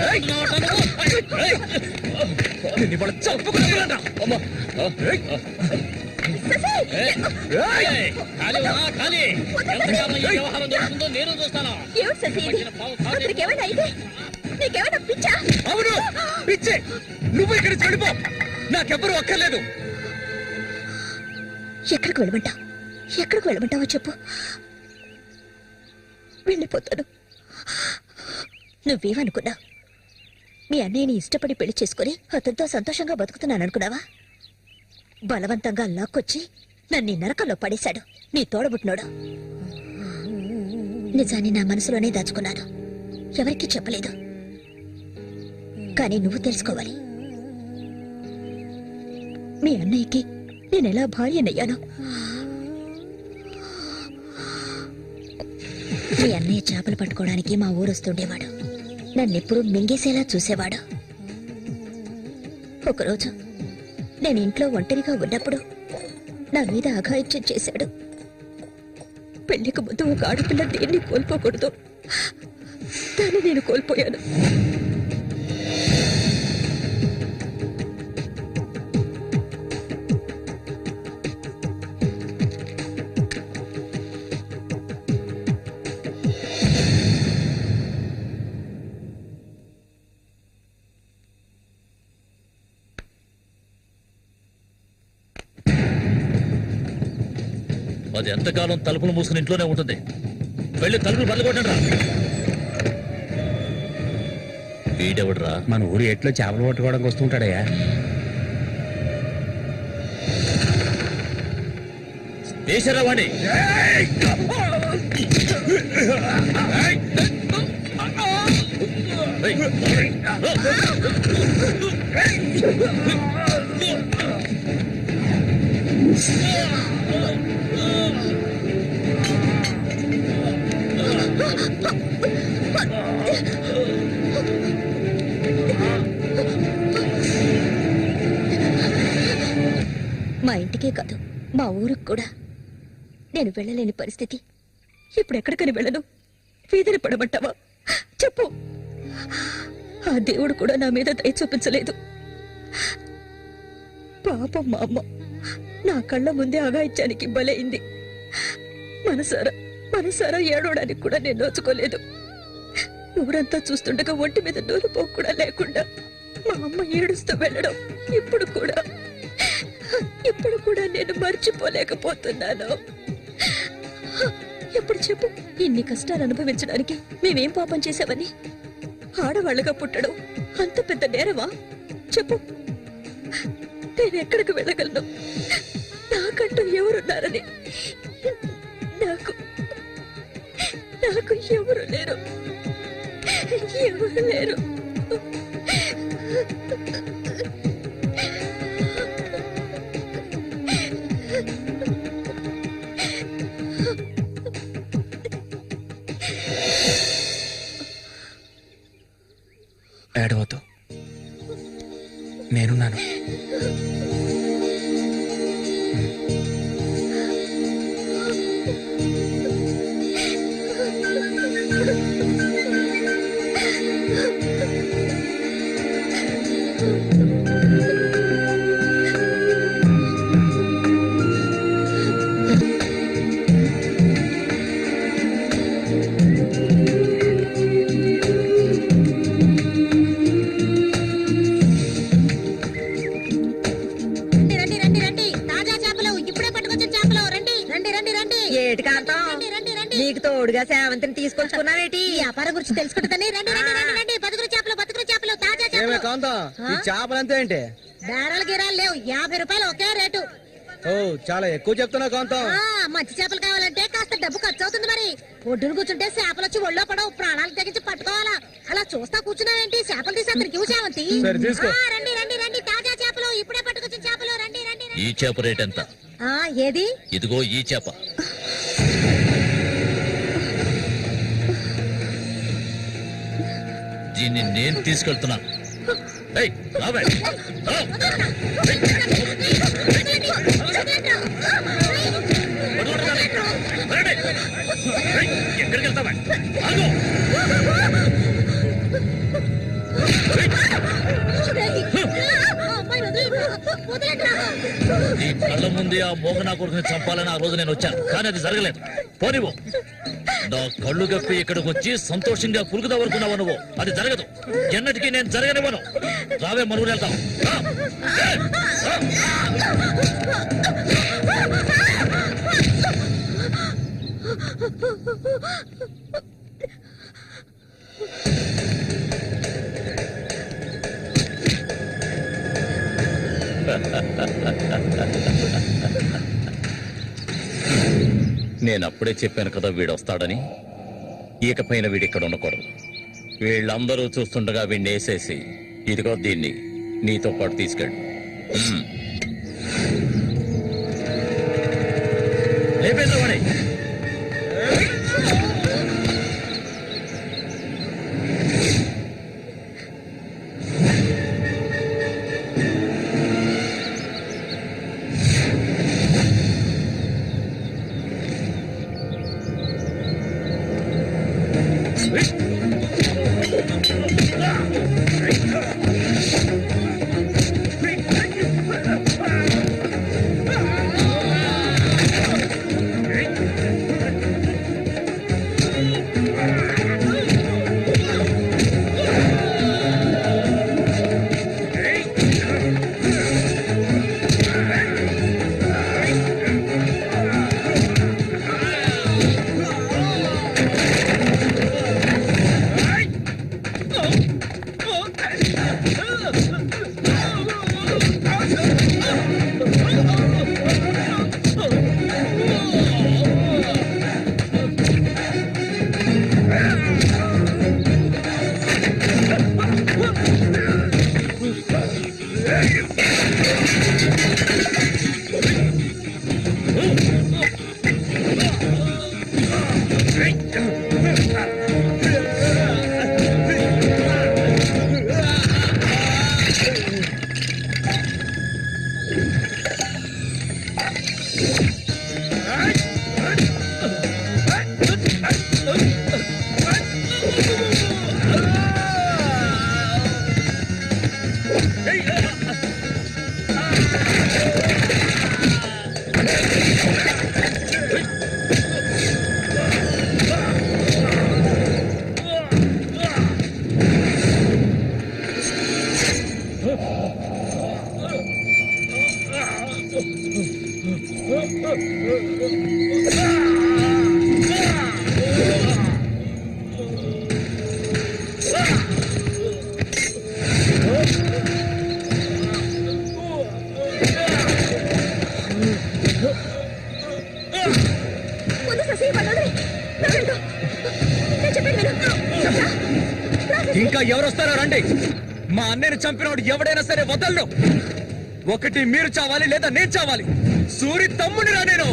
వ్యవహారం జరుగుతుందో నేను చూస్తాను. అవును, పిచ్చే. నువ్వు ఇక్కడి నుంచి వెళ్ళిపో, నాకెవ్వరూ అక్కర్లేదు. ఎక్కడికి వెళ్ళమంటావు? ఎక్కడికి వెళ్ళమంటావో చెప్పు, వెళ్ళిపోతాను. నువ్వేమనుకున్నావు? మీ అన్నయ్యని ఇష్టపడి పెళ్లి చేసుకుని అతనితో సంతోషంగా బతుకుతున్నాను అనుకున్నావా? బలవంతంగా లాక్కొచ్చి నన్ను నరకంలో పడేశాడు నీ తోడబుట్టినోడు. నిజాన్ని నా మనసులోనే దాచుకున్నాను, ఎవరికీ చెప్పలేదు. కానీ నువ్వు తెలుసుకోవాలి, మీ అన్నయ్యకి నేనెలా భార్యనయ్యాను. మీ అన్నయ్య చేపలు పట్టుకోవడానికి మా ఊరు వస్తుండేవాడు. నన్నెప్పుడు మింగేసేలా చూసేవాడు. ఒకరోజు నేను ఇంట్లో ఒంటరిగా ఉన్నప్పుడు నా మీద అఘాయిత్యం చేశాడు. పెళ్లికి ముందు ఒక ఆడపిల్ల దేన్ని కోల్పోకూడదు, దాన్ని నేను కోల్పోయాను. అది ఎంతకాలం తలుపులు మూసుకుని ఇంట్లోనే ఉంటుంది. వెళ్ళి తలుపులు బద్దకొట్టండిరా. వీడెవడ్రా? మన ఊరి ఎట్లో చేపలు పట్టుకోవడానికి వస్తుంటాడయ్యా. వేసారా వాణ్ణి? మా ఇంటికే కాదు, మా ఊరికి కూడా నేను వెళ్ళలేని పరిస్థితి. ఇప్పుడు ఎక్కడికని వెళ్ళను? వీధిని పడమంటావా? చెప్పు. ఆ దేవుడు కూడా నా మీద దయ చూపించలేదు. పాపం మా అమ్మ నా కళ్ళ ముందే అగాయిత్యానికి బలైంది. మనసారా ఏడవడానికి కూడా నేను నోచుకోలేదు. ఊరంతా చూస్తుండగా ఒంటి మీద నూరు పోకు కూడా లేకుండా మా అమ్మ ఏడుస్తూ వెళ్ళడం ఇప్పుడు కూడా నేను మర్చిపోలేకపోతున్నాను. ఎప్పుడు చెప్పు, ఇన్ని కష్టాలు అనుభవించడానికి మేమేం పాపం చేశామని? ఆడవాళ్ళగా పుట్టడం అంత పెద్ద నేరమా? చెప్పు. నేను ఎక్కడికి వెళ్ళగలను? నాకంటూ ఎవరున్నారని నాకు ఎవరు లేరు. ఏడవద్దు, నేనున్నాను. నీకు తోడుగా సేవంతిని తీసుకొచ్చుకున్నావేటి? వ్యాపారం గురించి తెలుసుకుంటుందని రండి. బతుకులు చేపలు తాజా చేపలు. కాంతం, ఈ చేపలంతా ఏంటి? బేరాలు గిరాలు లేవు, 50 రూపాయలు ఒకే రేటు. ఓ, చాలా ఎక్కువ చెప్తున్నా కాంతం. మంచి చేపలు కావాలంటే కాస్త డబ్బు ఖర్చు అవుతుంది. మరి ఒడ్డును కూర్చుంటే చేపలు వచ్చి ఒళ్ళో పడవు, ప్రాణాలు తెగించి పట్టుకోవాలా. అలా చూస్తా కూర్చున్నావేంటి? చేపలు తీసి అతనికి సేవంతి. రండి తాజా చేపలు, ఇప్పుడే పట్టుకొచ్చిన చేపలు. రండి. ఈ చేప రేట్ ఎంత? ఏది? ఇదిగో ఈ చేప. దీన్ని నేను తీసుకెళ్తున్నాను. ఎక్కడికి వెళ్తావా? నీ కళ్ళ ముందే ఆ మోగనా కొడుకుని చంపాలని ఆ రోజు నేను వచ్చాను, కానీ అది జరగలేదు. పోనివ్వు. నా కళ్ళు గప్పి ఇక్కడికి వచ్చి సంతోషంగా పురుగుదా వరకున్నావు నువ్వు. అది జరగదు, ఎన్నటికీ నేను జరగనివ్వను. రావే, మన ఊరు వెళ్తాం. నేనప్పుడే చెప్పాను కదా వీడొస్తాడని. ఇకపైన వీడిక్కడ ఉండకూడదు. వీళ్ళందరూ చూస్తుండగా వీడిని వేసేసి ఇదిగో దీన్ని నీతో పాటు తీసుకెళ్ళు. లేపేద్దామని. ముందు శశి వాళ్ళని నేను చెప్పేది విను. ఇంకా ఎవరు వస్తారో రండి. మా అన్నయ్యను చంపినవాడు ఎవడైనా సరే వదలను. ఒకటి మీరు చావాలి లేదా నేను చావాలి. సూరి తమ్ముని రా నేను.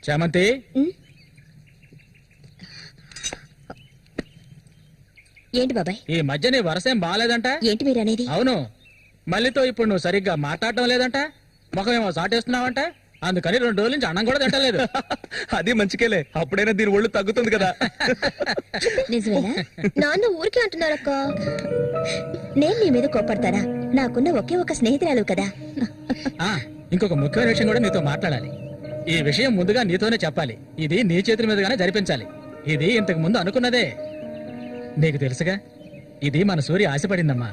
చామంతి, ఏంటి బాబాయ్? ఈ మధ్య నీ వరసేం బాగాలేదంట. ఏంటి మీరు అనేది? అవును, మళ్ళీతో ఇప్పుడు నువ్వు సరిగ్గా మాట్లాడటం లేదంట. ముఖమేమో సాటేస్తున్నావంట. అందుకని 2 రోజుల నుంచి అన్నం కూడా తింటలేదు. అది మంచికేలే, అప్పుడైనా దీని ఒళ్ళు తగ్గుతుంది కదా. నిజమేనా? నాన్న ఊరికే అంటున్నారక్క. నేను నీ మీద కోపడతారా? నాకున్న ఒకే ఒక స్నేహితురాలు కదా. ఇంకొక ముఖ్యమైన విషయం కూడా నీతో మాట్లాడాలి. ఈ విషయం ముందుగా నీతోనే చెప్పాలి. ఇది నీ చేతుల మీదుగానే జరిపించాలి. ఇది ఇంతకు ముందు అనుకున్నదే. నీకు తెలుసుగా, ఇది మన సూర్య ఆశపడిందమ్మా.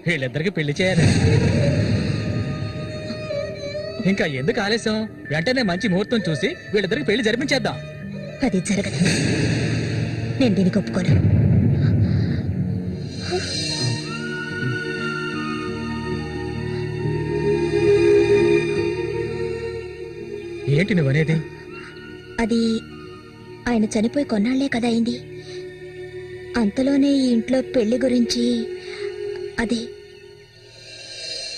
వీళ్ళిద్దరికి పెళ్లి చేయాలి. ఇంకా ఎందుకు ఆలస్యం? వెంటనే మంచి ముహూర్తం చూసి వీళ్ళిద్దరికి పెళ్లి జరిపించేద్దాం. అది జరగదు. నేను దీనికి ఒప్పుకోను. ఏంటి నువ్వనేది? అది ఆయన చనిపోయి కొన్నాళ్లే కదా అయింది. అంతలోనే ఈ ఇంట్లో పెళ్లి గురించి అదే,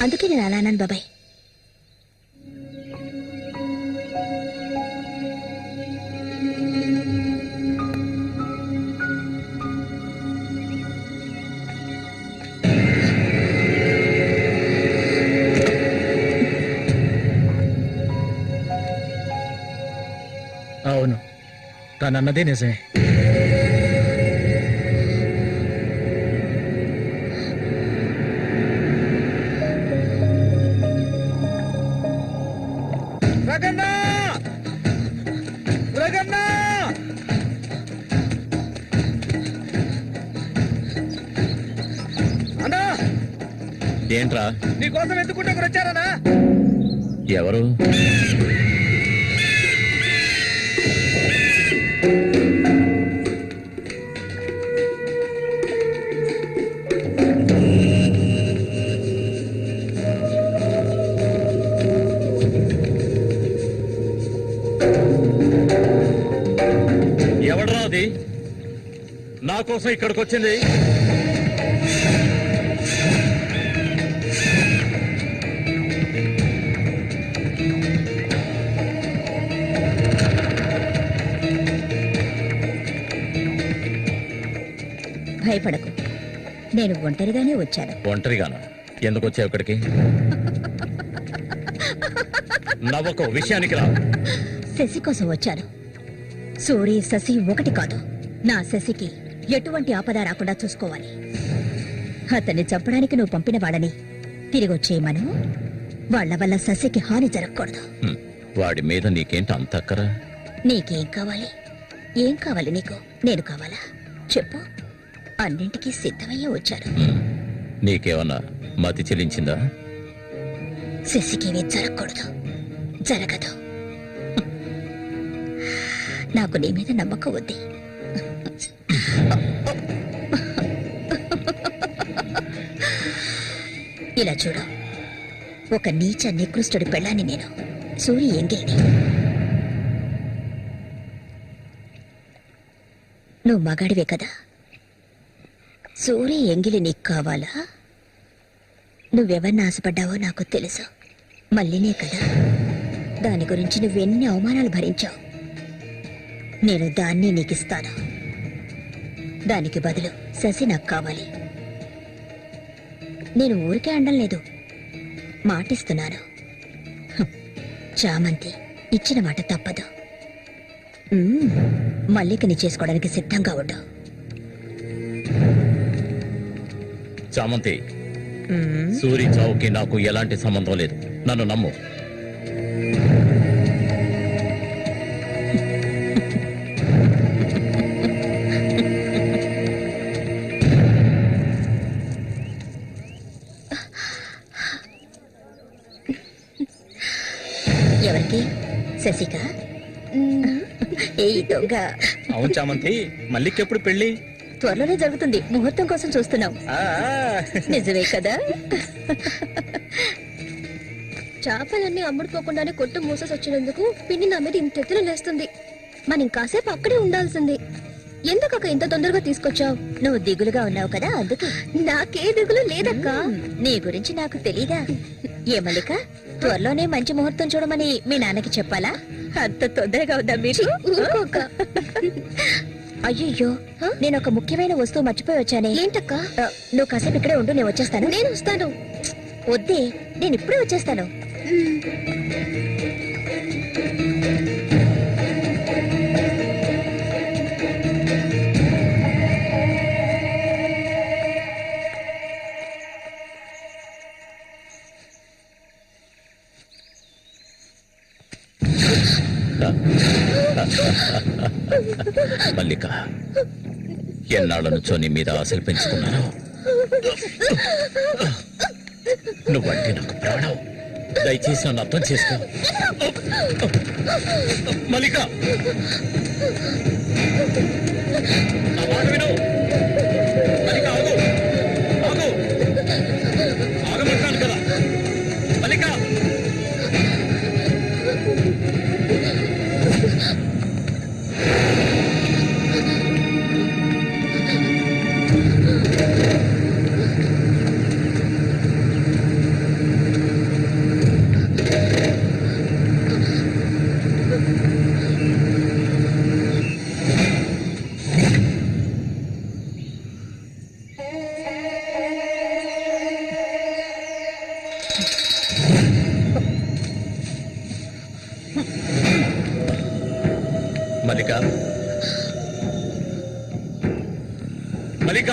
అందుకే నేను అలా అన్నాను బాబాయ్. అవును, తనన్నదే నిజమే. రగన్నా, రగన్నా, అన్నా, ఏంట్రా? నీకోసం ఎందుకుంటే ఒకరు వచ్చారనా? ఎవరు? ఎవడ్రా అది నా కోసం ఇక్కడికి వచ్చింది? భయపడకు, నేను ఒంటరిగానే వచ్చాను. ఒంటరిగాను? ఎందుకు వచ్చావు ఇక్కడికి? నవ్వకు, విషయానికి రా. శశి కోసం వచ్చాను. సూరి శశి ఒకటి కాదు. నా శశికి ఎటువంటి ఆపద రాకుండా చూసుకోవాలి. అతన్ని చంపడానికి నువ్వు పంపిన వాళ్ళని తిరిగి వచ్చేయమను. వాళ్ల వల్ల శశికి హాని జరగకూడదు. వాడి మీద నీకేంటి అంత అక్కరా? నీకేం కావాలి? ఏం కావాలి నీకు? నేను కావాలా? చెప్పు. అన్నింటికీ సిద్ధమయ్యే వచ్చాను. నీకేమన్నా మతి చెల్లించిందా? శశికేమీ జరగకూడదు. జరగదు. నాకు నీ మీద నమ్మకం ఉంది. ఇలా చూడు, ఒక నీచ నికృష్టుడి పెళ్ళాన్ని నేను, సూరి ఎంగిలిని. నువ్వు మగాడివే కదా, సూరి ఎంగిలి నీకు కావాలా? నువ్వెవరిని ఆశపడ్డావో నాకు తెలుసు, మళ్ళీనే కదా. దాని గురించి నువ్వెన్ని అవమానాలు భరించావు. నేను దాన్ని నీకిస్తాను. దానికి బదులు శశి నాకు కావాలి. నేను ఊరికే అండం లేదు, మాటిస్తున్నాను. చామంతి ఇచ్చిన మాట తప్పదు. మల్లికని చేసుకోవడానికి సిద్ధంగా ఉండు. చామంతి, సూరి చావుకి నాకు ఎలాంటి సంబంధం లేదు, నన్ను నమ్ము. ఎవరికి? శశిక? ఏ దొంగ! అవును చామంతి, మల్లికెప్పుడు పెళ్లి? త్వరలోనే జరుగుతుంది, ముహూర్తం కోసం చూస్తున్నాం. నిజమే కదా? చేపలన్నీ అమ్ముడుపోకుండానే కొట్టు మూసేసి వచ్చినందుకు పిన్ని నా మీద ఇంత ఎత్తున లేస్తుంది. మనం ఇంకాసేపు అక్కడే ఉండాల్సింది. ఎందుకక్క ఇంత తొందరగా తీసుకొచ్చావు? నువ్వు దిగులుగా ఉన్నావు కదా, అందుకే. నాకే దిగులు లేదక్క. నీ గురించి నాకు తెలీదా? ఏ మల్లిక, త్వరలోనే మంచి ముహూర్తం చూడమని మీ నాన్నకి చెప్పాలా? అంత తొందరగా ఉందా మీరు? అయ్యో, నేను ఒక ముఖ్యమైన వస్తువు మర్చిపోయి వచ్చానే. ఏంటక్క? నువ్వు కాసేపు ఇక్కడే ఉండు, నేను వచ్చేస్తాను. నేను వస్తాను. వద్దే, నేను ఇప్పుడే వచ్చేస్తాను. మల్లిక, ఎన్నాళ్ళ నుంచో నీ మీద ఆశలు పెంచుకున్నాను. నువ్వంటే నాకు ప్రాణం. దయచేసి నన్ను అర్థం చేసుకో. మల్లిక, నా మాట విను. మల్లిక, ఆగు, ఆగు, ఆగమంటాను కదా. మల్లిక, మల్లిక, మల్లిక,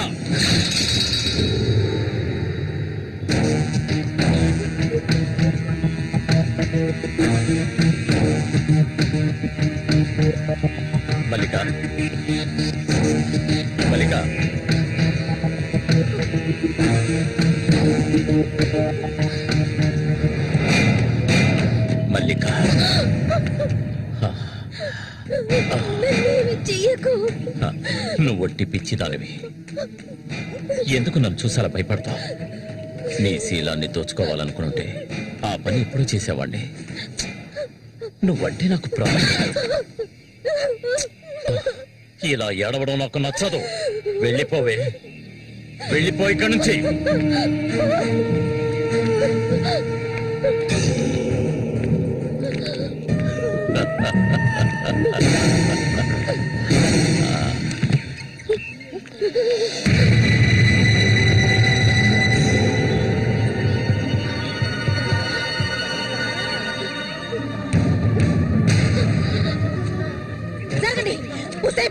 మల్లిక, మల్లిక, మల్లిక, నువ్వు ఒట్టి పిచ్చిదానివి. ఎందుకు నన్ను చూసాలా భయపడతావు? నీ శీలాన్ని దోచుకోవాలనుకుంటే ఆ పని ఎప్పుడూ చేసేవాడిని. నువ్వంటే నాకు ప్రాణం. ఇలా ఏడవడం నాకు నచ్చదు. వెళ్ళిపోవే, వెళ్ళిపో ఇక్కడి నుంచి.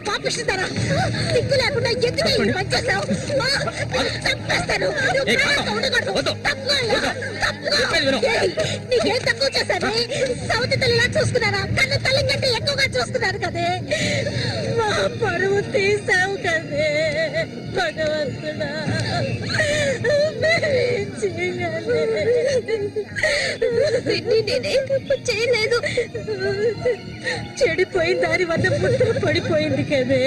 పాపిస్తారా? సిగ్గు లేకుండా ఎందుకు ఈ పని చేశావు? చంపేస్తాను. నీకేం తక్కువ చేశాను? సౌతి తల్లిలా చూసుకున్నారా? కన్ను తల్లి కంటే ఎక్కువగా చూస్తున్నారు కదే. మా పరువు తీసావు కదే భగవంతుడా. నేనే చేయలేదు. చెడిపోయిన దాని వద్ద పుట్టుకు పడిపోయింది కదే.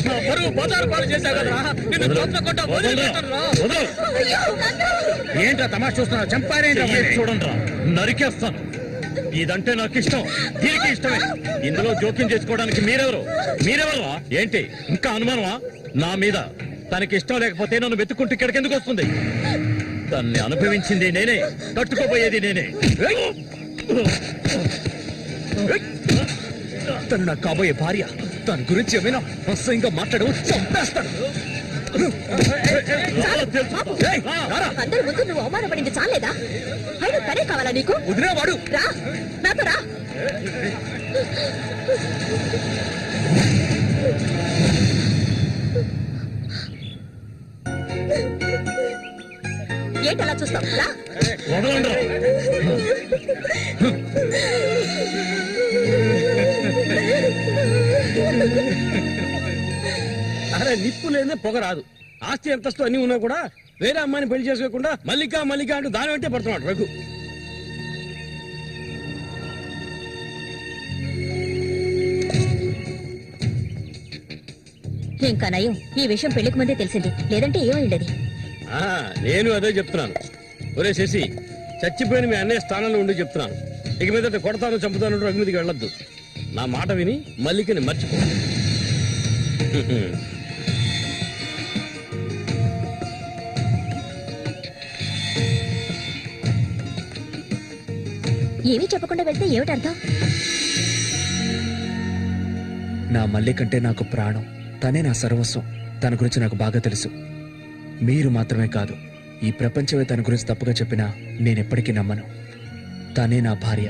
నా పరువు నన్ను బజారు పాలు చేశావు కదరా నిన్ను చంపకుండా వదిలిపెట్టనురా. ఏంట్రా తమాషా చూస్తున్నావు? చంపారేంట్రా? చూడండిరా, నరికేస్తాను. ఇదంటే నాకు ఇష్టం, దీనికి ఇష్టమే. ఇందులో జోక్యం చేసుకోవడానికి మీరెవరు? ఏంటి ఇంకా అనుమానమా నా మీద? తనకి ఇష్టం లేకపోతే నన్ను వెతుక్కుంటూ ఇక్కడికి ఎందుకు వస్తుంది? దాన్ని అనుభవించింది నేనే, తట్టుకోబోయేది నేనే. తను నాకు కాబోయే భార్య. దాని గురించి ఏమైనా అసహ్యంగా మాట్లాడు, చంపేస్తాడు. అందరి ముందు నువ్వు అవమానపడింది చాలేదా? అయినా తనే కావాలా నీకు? వదిలేవాడు రా, నాతో రా. ఏంటలా చూస్తావు? రా. అరే నిప్పు లేదే పొగ రాదు. ఆస్తి అంతస్తు అన్ని ఉన్నా కూడా వేరే అమ్మాయిని పెళ్లి చేసుకోకుండా మల్లిక అంటూ దాని వెంటే పడుతున్నాడు రఘు. ఇంకా నయం, ఈ విషయం పెళ్లికి ముందే తెలిసింది, లేదంటే ఏమైండది? నేను అదే చెప్తున్నాను. ఒరే శశి, చచ్చిపోయిన మీ అన్నయ్య స్థానంలో ఉండి చెప్తున్నాను, ఇక మీద కొడతాను చంపుతాను రఘు మీదకి వెళ్ళొద్దు. నా మాట విని మల్లికని మర్చిపో. ఏమీ చెప్పకుండా వెళ్తే ఏమిటి అర్థం? నా మల్లికంటే నాకు ప్రాణం, తనే నా సర్వస్వం. తన గురించి నాకు బాగా తెలుసు. మీరు మాత్రమే కాదు, ఈ ప్రపంచమే తన గురించి తప్పుగా చెప్పినా నేనెప్పటికీ నమ్మను. తనే నా భార్య,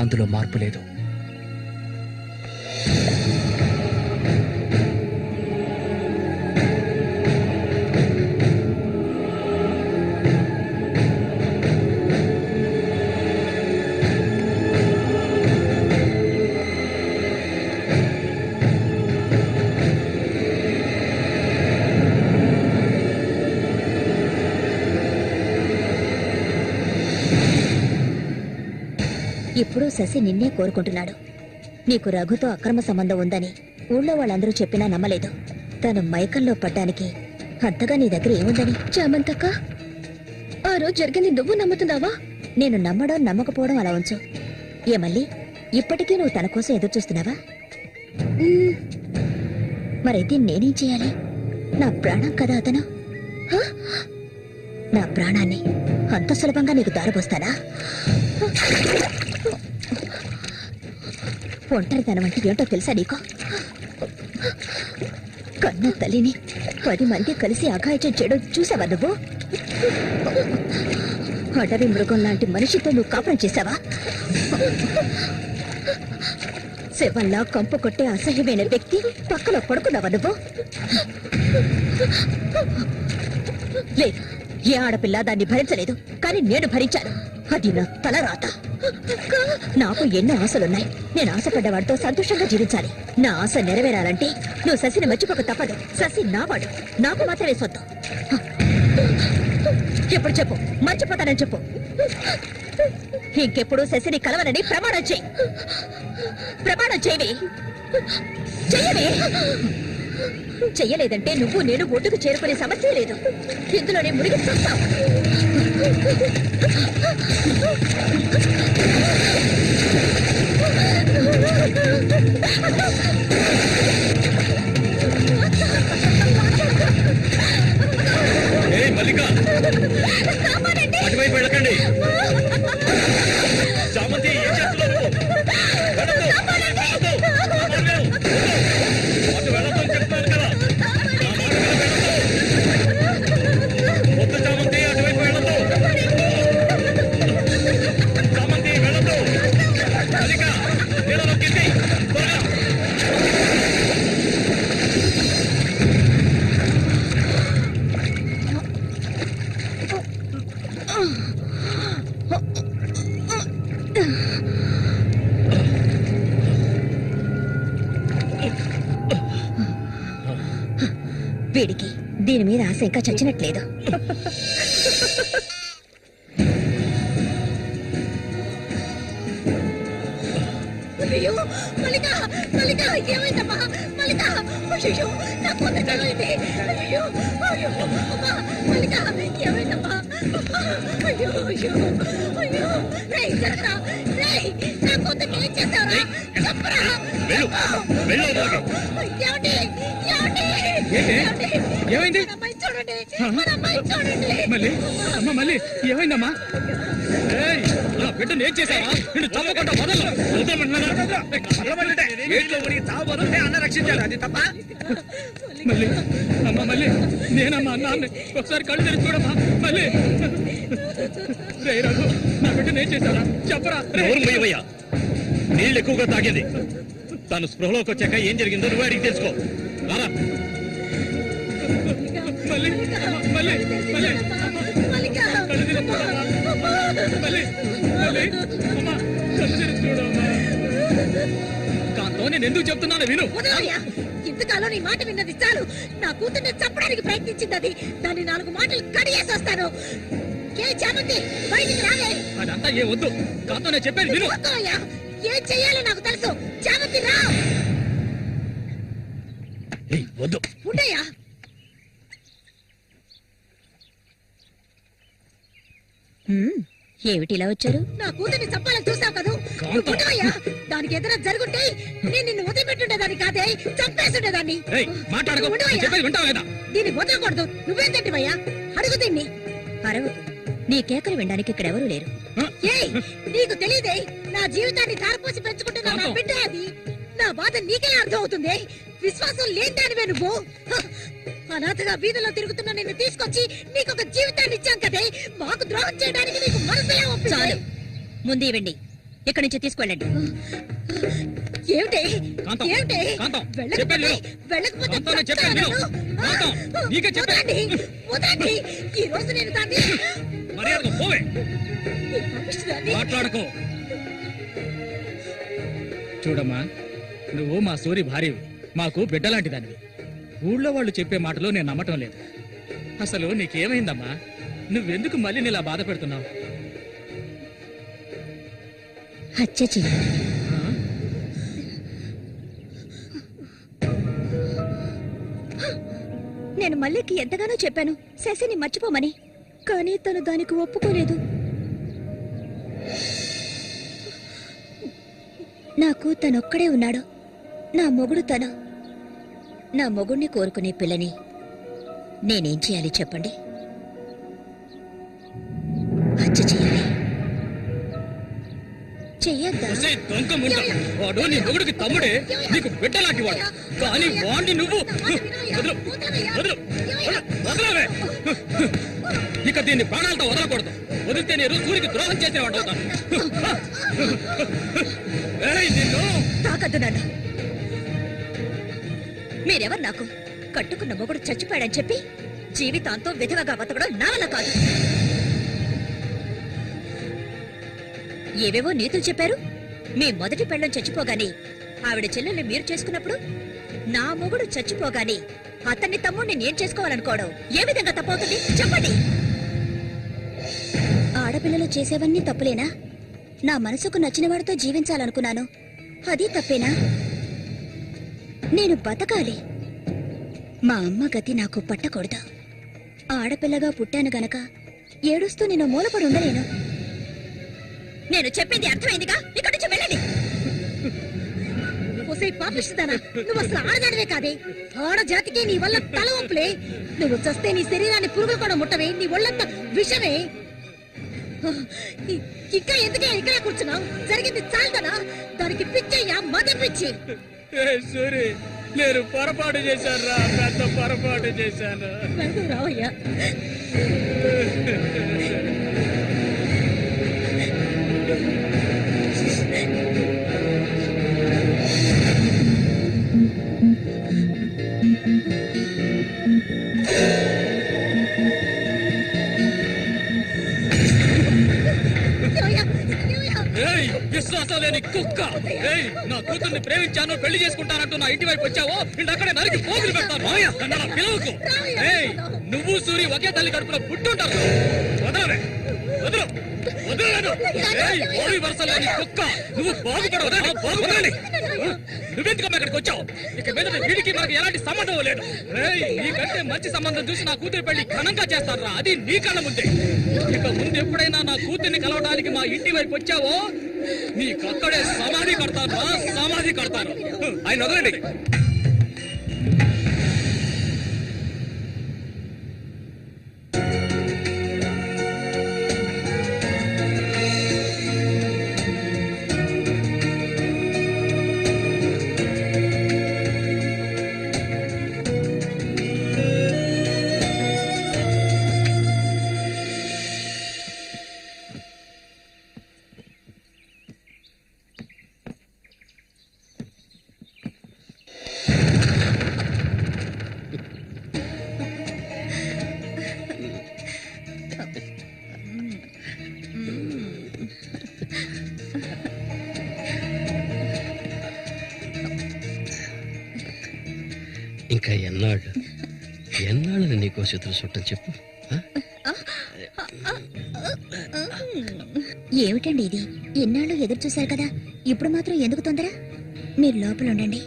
అందులో మార్పు లేదు. ఇప్పుడు శశి నిన్నే కోరుకుంటున్నాడు. నీకు రఘుతో అక్రమ సంబంధం ఉందని ఊళ్ళో వాళ్ళందరూ చెప్పినా నమ్మలేదు. తను మైకంలో పడ్డానికి అంతగా నీ దగ్గర ఏముందని? చామంతక్క, ఆ రోజు జరిగింది నువ్వు నమ్ముతున్నావా? నేను నమ్మడం నమ్మకపోవడం అలా ఉంచు. ఏ మళ్ళీ ఇప్పటికీ నువ్వు తన కోసం ఎదురు చూస్తున్నావా? మరైతే నేనేం చేయాలి? నా ప్రాణం కదా అతను. నా ప్రాణాన్ని అంత సులభంగా నీకు దారిపోస్తానా? ఒంటరితనం అంటే ఏంటో తెలుసా నీకు? కన్న తల్లిని 10 మంది కలిసి అఘాయిత్యం చేయడం చూసావా నువ్వు? అడవి మృగం లాంటి మనిషితో నువ్వు కాపురం చేశావా? శవంలా కంపు కొట్టే అసహ్యమైన వ్యక్తి పక్కలో పడుకున్నావా నువ్వు? లేదు, ఏ ఆడపిల్ల దాన్ని భరించలేదు, కానీ నేను భరించాను. అది నా తలరాత. నాకు ఎన్నో ఆశలున్నాయి. నేను ఆశపడ్డవాడితో సంతోషంగా జీవించాలి. నా ఆశ నెరవేరాలంటే నువ్వు శశిని మర్చిపోక తప్పదు. శశి నావాడు, నాకు మాత్రమే సొత్తు. ఎప్పుడు చెప్పు, మర్చిపోతానని చెప్పు. ఇంకెప్పుడు శశిని కలవనని ప్రమాణం చేయి. ప్రమాణం చేయవి. చెయ్యవే. చెయ్యలేదంటే నువ్వు నేను ఒడ్డుకు చేరుకునే సమస్య లేదు. ఇందులోనే మునిగి చస్తావు. అటువైపు వెళ్ళకండి. చామంతి ఏం చేస్తున్నారు? అటు వెళ్ళొద్దని చెప్తాను కదా. వద్దు చామంతి, అటువైపు వెళ్ళొద్దు. చామంతి వెళ్ళొద్దు. మల్లిక నీళ్ళలో కింది త్వరగా. వీడికి దీని మీద ఆశ ఇంకా చచ్చినట్లేదు. అయ్యో, మల్లిక, మల్లిక, ఏమైందమ్మా మల్లిక అయ్యో నా కూతురు ఏమైంది అయ్యో అయ్యో అమ్మా మల్లిక ఏమైందమ్మా అయ్యో అయ్యో అయ్యో రేయ్ జరగరా రేయ్ నా కూతురు ఏం చేస్తారా చెప్పరా ఏమండి ఏమండి ఏమైంది అమ్మాయి చూడండి మన అమ్మాయి చూడండి మళ్ళీ అమ్మ మళ్ళీ ఏమైందమ్మా నా బిడ్డను ఏం చేశావా నిన్ను తప్పకుండా అన్న రక్షించాడు అది తప్ప మళ్ళీ అమ్మ మళ్ళీ నేనమ్మా నాన్న ఒకసారి కళ్ళు తెరిచి చూడమ్మా మళ్ళీ రే రఘు నా బిడ్డను ఏం చేశారా చెప్పరా నోరుమయ్యవయ్యా నీళ్ళు ఎక్కువగా తాగింది తను స్పృహలోకి వచ్చాక ఏం జరిగిందో నువ్వు అడిగి తెలుసుకో రారా మళ్ళీ మళ్ళీ మళ్ళీ మల్లిక కళ్ళు తెరిచి చూడమ్మా మళ్ళీ మళ్ళీ అమ్మా కళ్ళు తెరిచి చూడమ్మా కాంతో నేను ఎందుకు చెప్తున్నాను విను వదలయ్యా ఇంతకాలం నీ మాట విన్నది చాలు నా కూతుర్ని చంపడానికి ప్రయత్నించింది అది దాన్ని 4 మాటలు కడిగేసి వస్తాను ఏ చామంతి బయటికి రావే అదంతా ఏ వద్దు కాంతో నేను చెప్పేది విను వదలయ్యా ఏం చెయ్యాలో నాకు తెలుసు చామంతి రా వద్దు ఉండయ్యా ఏమిటి ఇలా వచ్చారు? నా కూతుర్ని చంపాలని చూసావు కదా నువ్వు ఉండవయ్యా దానికి ఎదురు జరుగుంటే నేను నిన్ను వదిలిపెట్టుండేదాన్ని కాదే చంపేస్తుండేదాన్ని మాట్లాడకు చెప్పేది వింటావా లేదా దీన్ని వదలకూడదు నువ్వేంటంటివయ్యా అడుగు దీన్ని అరవకు. నీ కేకలు వినడానికి ఇక్కడ ఎవరూ లేరు. ఏయ్ నీకు తెలియదే నా జీవితాన్ని తారపోసి పెంచుకుంటున్నా నా బిడ్డ అది నా బాధ నీకెలా అర్థం అవుతుంది విశ్వాసం లేదానివే నువ్వు అనాథగా వీధిలో తిరుగుతున్న నిన్ను తీసుకొచ్చి నీకొక జీవితాన్ని ఇచ్చాం కదే మాకు ద్రోహం చేయడానికి నీకు మనసులే చాలు ముందు ఇవ్వండి ఇక్కడి నుంచి తీసుకెళ్ళండి. ఏమిటి కాంతం, ఏమిటి కాంతం, చెప్పేది విను. వెళ్ళకపోతే కాంతం, నేను చెప్పేది విను. కాంతం, నీకే చెప్పేది. వదలండి ఈ రోజు నేను దాన్ని మర్యాదగా పోవే ఈ పాపిష్టిదాన్ని మాట్లాడకు చూడమ్మా నువ్వు మా సూరి భార్యవి మాకు బిడ్డలాంటి దానివి ఊళ్ళో వాళ్ళు చెప్పే మాటలు నేను నమ్మటం లేదు అసలు నీకేమైందమ్మా నువ్వెందుకు మళ్ళీ నీలా బాధ పెడుతున్నావు హత్య చెయ్యి. నేను మల్లికి ఎంతగానో చెప్పాను శశిని మర్చిపోమని కానీ తను దానికి ఒప్పుకోలేదు. నాకు తనొక్కడే ఉన్నాడు నా మొగుడు తను. నా మొగుడిని కోరుకునే పిల్లని నేనేం చేయాలి చెప్పండి? హత్య చేయాలి. చెయ్యొద్దా? వాడు నీ మొగుడికి తమ్ముడే నీకు బిడ్డలాంటి వాడు కానీ వాడిని నువ్వు వదలు వదలు వదలవే ఇక దీన్ని ప్రాణాలతో వదలకూడదు వదిలితే నేను సూరికి ద్రోహం చేసిన వాడు అవుతాను నిన్ను తాకద్దు నన్ను. మీరెవరు నాకు? కట్టుకున్న మొగుడు చచ్చిపోయాడని చెప్పి జీవితాంతం విధవగా బతకడం నా వల్ల కాదు. ఏవేవో నీతులు చెప్పారు. మీ మొదటి పెళ్ళం చచ్చిపోగానే ఆవిడ చెల్లెల్ని మీరు చేసుకున్నప్పుడు నా మొగుడు చచ్చిపోగానే అతన్ని తమ్ముడిని నేను చేసుకోవాలనుకోవడం ఏ విధంగా తప్పవుతుంది చెప్పండి? ఆడపిల్లలు చేసేవన్నీ తప్పులేనా? నా మనసుకు నచ్చిన వాడితో జీవించాలనుకున్నాను, అది తప్పేనా? నేను బతకాలి. మా అమ్మ గతి నాకు పట్టకూడదు. ఆడపిల్లగా పుట్టాను గనక ఏడుస్తూ నేను మూలపడి ఉండలేను. నేను చెప్పింది అర్థమైందిగా? ఇక్కడి నుంచి వెళ్ళండి. పాపిస్తుందానా నువ్వు అసలు ఆడదానివే కాదే. ఆడ జాతికి నీ వల్ల తల వంపులే. నువ్వు చస్తే నీ శరీరాన్ని పురుగులు కూడా ముట్టవే. నీ ఒళ్ళంతా విషమే. ఇంకా ఎందుకే ఇక్కడ కూర్చున్నావు? జరిగింది చాలదనా? దానికి పిచ్చయ్యా మద పిచ్చి. సూరి నేను పొరపాటు చేశాను రా, పెద్ద పొరపాటు చేశాను. రావయ్యా. విశ్వాసం లేని కుక్క. నా కూతుర్ని ప్రేమించాను, పెళ్లి చేసుకుంటానంటూ నా ఇంటి వైపు వచ్చావో అక్కడే నరికి పోగులు పెడతాను. పిలవకు. నువ్వు సూరి ఒకే తల్లి కడుపులో పుట్టుంటారు. వదలవే వదలు వదలను. ఓడి వరుస లేని కుక్క నువ్వు బాగుపడవదా? బాగుపడాలి. నువ్వెందుకమ్మా ఇక్కడికి వచ్చావు? ఇక మీద వీడికి మనకి ఎలాంటి సంబంధం లేదు. నీకంటే మంచి సంబంధం చూసి నా కూతురు పెళ్లి ఘనంగా చేస్తారా, అది నీ కళ్ళ ముందే. ఇక ముందు ఎప్పుడైనా నా కూతుర్ని కలవడానికి మా ఇంటి వైపు వచ్చావో నీకక్కడే సమాధి కడతాను, సమాధి కడతాను. ఆయన వదలండి. ఇంకా ఎన్నాళ్ళు నీకోసం ఎదురు చూడటం చెప్పు. ఏమిటండి ఇది? ఎన్నాళ్ళు ఎదురు చూశారు కదా, ఇప్పుడు మాత్రం ఎందుకు తొందర? మీరు లోపల ఉండండి,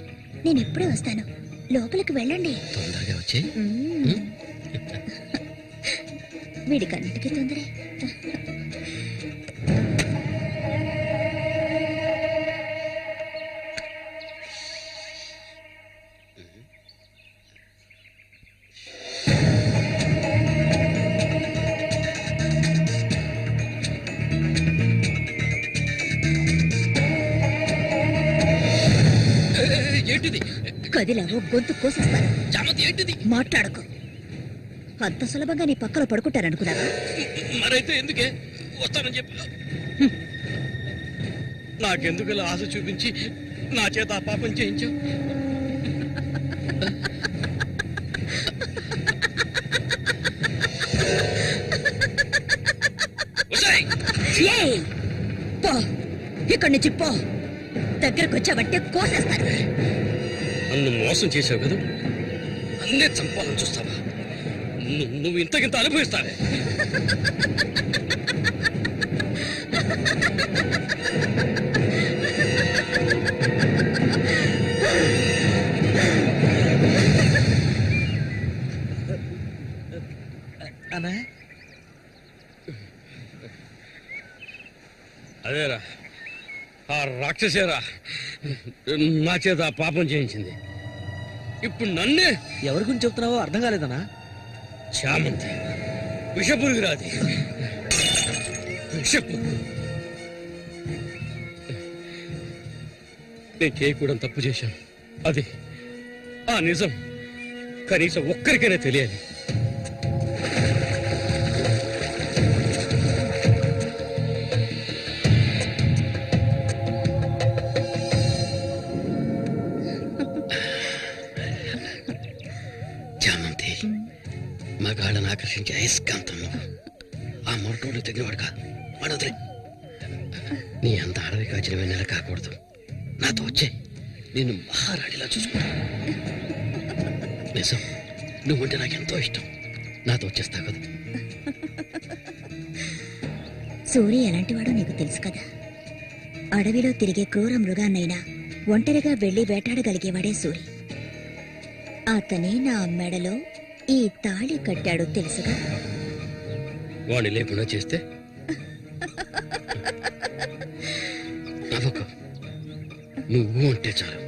నేను ఎప్పుడే వస్తాను. లోపలికి వెళ్ళండి. తొందరగా వచ్చే. వీడికన్నిటికీ తొందరే. ఏంటిది? కదిలావో గొంతు కోసేస్తాను. చామంతి ఏంటిది? మాట్లాడకు. అంత సులభంగా నీ పక్కన పడుకుంటారనుకున్నావా? మరైతే ఎందుకే వస్తానని చెప్పి నాకెందుకు ఇలా ఆశ చూపించి నా చేత ఆ పాపం చేయించావు? పో, ఇక్కడి నుంచి పో. దగ్గరకు వచ్చావంటే కోసేస్తాను. నన్ను మోసం చేసావు కదా, అన్నే చంపాలని చూస్తావా? నువ్వు ఇంతకింత అనుభవిస్తావే. అదేరా, ఆ రాక్షసేరా నా చేత ఆ పాపం చేయించింది. ఇప్పుడు నన్నే. ఎవరి గురించి చెప్తున్నావో అర్థం కాలేదనా? చామంతి విషపురుగురాది, విషపురుగు. నేను చేయకూడదు తప్పు చేశాను. అది ఆ నిజం కనీసం ఒక్కరికైనా తెలియాలి. చామంతి మగాళ్ళని ఆకర్షించే అయస్కాంతం నువ్వు. ఆ మొరటోళ్ళు తెగినవాడు కాదు, వాడొదిలే. నీ అంత అడవి కాచిన వెన్నెల కాకూడదు. నాతో వచ్చే నేను మహారాణిలా చూసుకుంటా. నిజం, నువ్వంటే నాకెంతో ఇష్టం. నాతో వచ్చేస్తా కదా. సూర్య ఎలాంటివాడో నీకు తెలుసు కదా. అడవిలో తిరిగే క్రూర మృగాన్నైనా ఒంటరిగా వెళ్లి వేటాడగలిగేవాడే సూరి. అతనే నా మెడలో ఈ తాళి కట్టాడు తెలుసుగా. వాణ్ణి లేకుండా చేస్తే నవ్వకు. నువ్వు అంటే చాలు.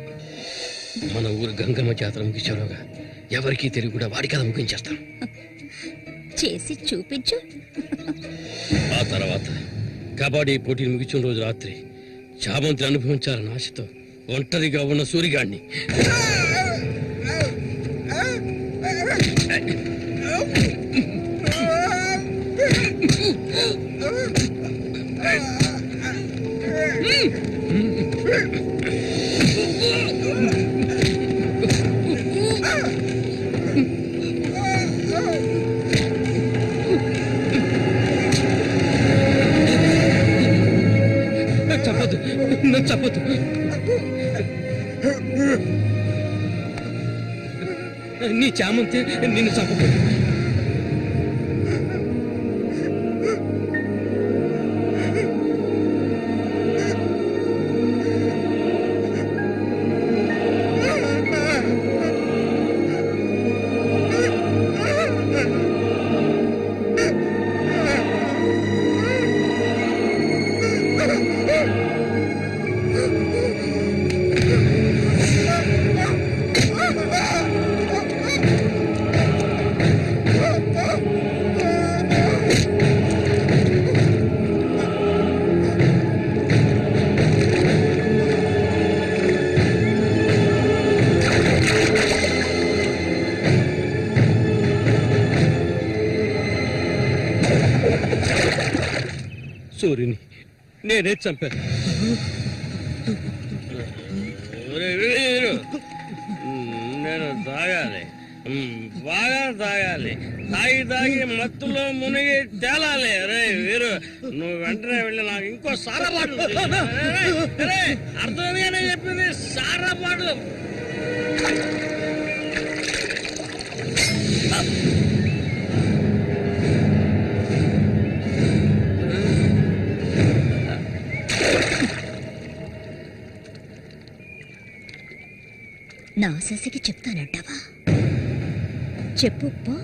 మన ఊరు గంగమ్మ జాతర ముగించేలోగా ఎవరికీ తెలివి కూడా వాడి కథ ముగించేస్తాను. చేసి చూపించు. ఆ తర్వాత కబడ్డీ పోటీలు ముగించిన రోజు రాత్రి చామంతి అనుభవించాలని ఆశతో ఒంటరిగా ఉన్న సూరిగాడిని చంపదు, నన్ను చంపదు. నీ చామంతి నిన్ను చంపదు. సూర్యుని నేనే చంపాను. నేను తాగాలి, బాగా తాగాలి, తాగి మత్తులో మునిగి తేలాలి. అరే వీరు, నువ్వు వెంటనే వెళ్ళి నాకు ఇంకో సారా బాటలు అర్థమేనే చెప్పింది, సారా బాటలు. నా శశికి చెప్తానంటావా? చెప్పు పో.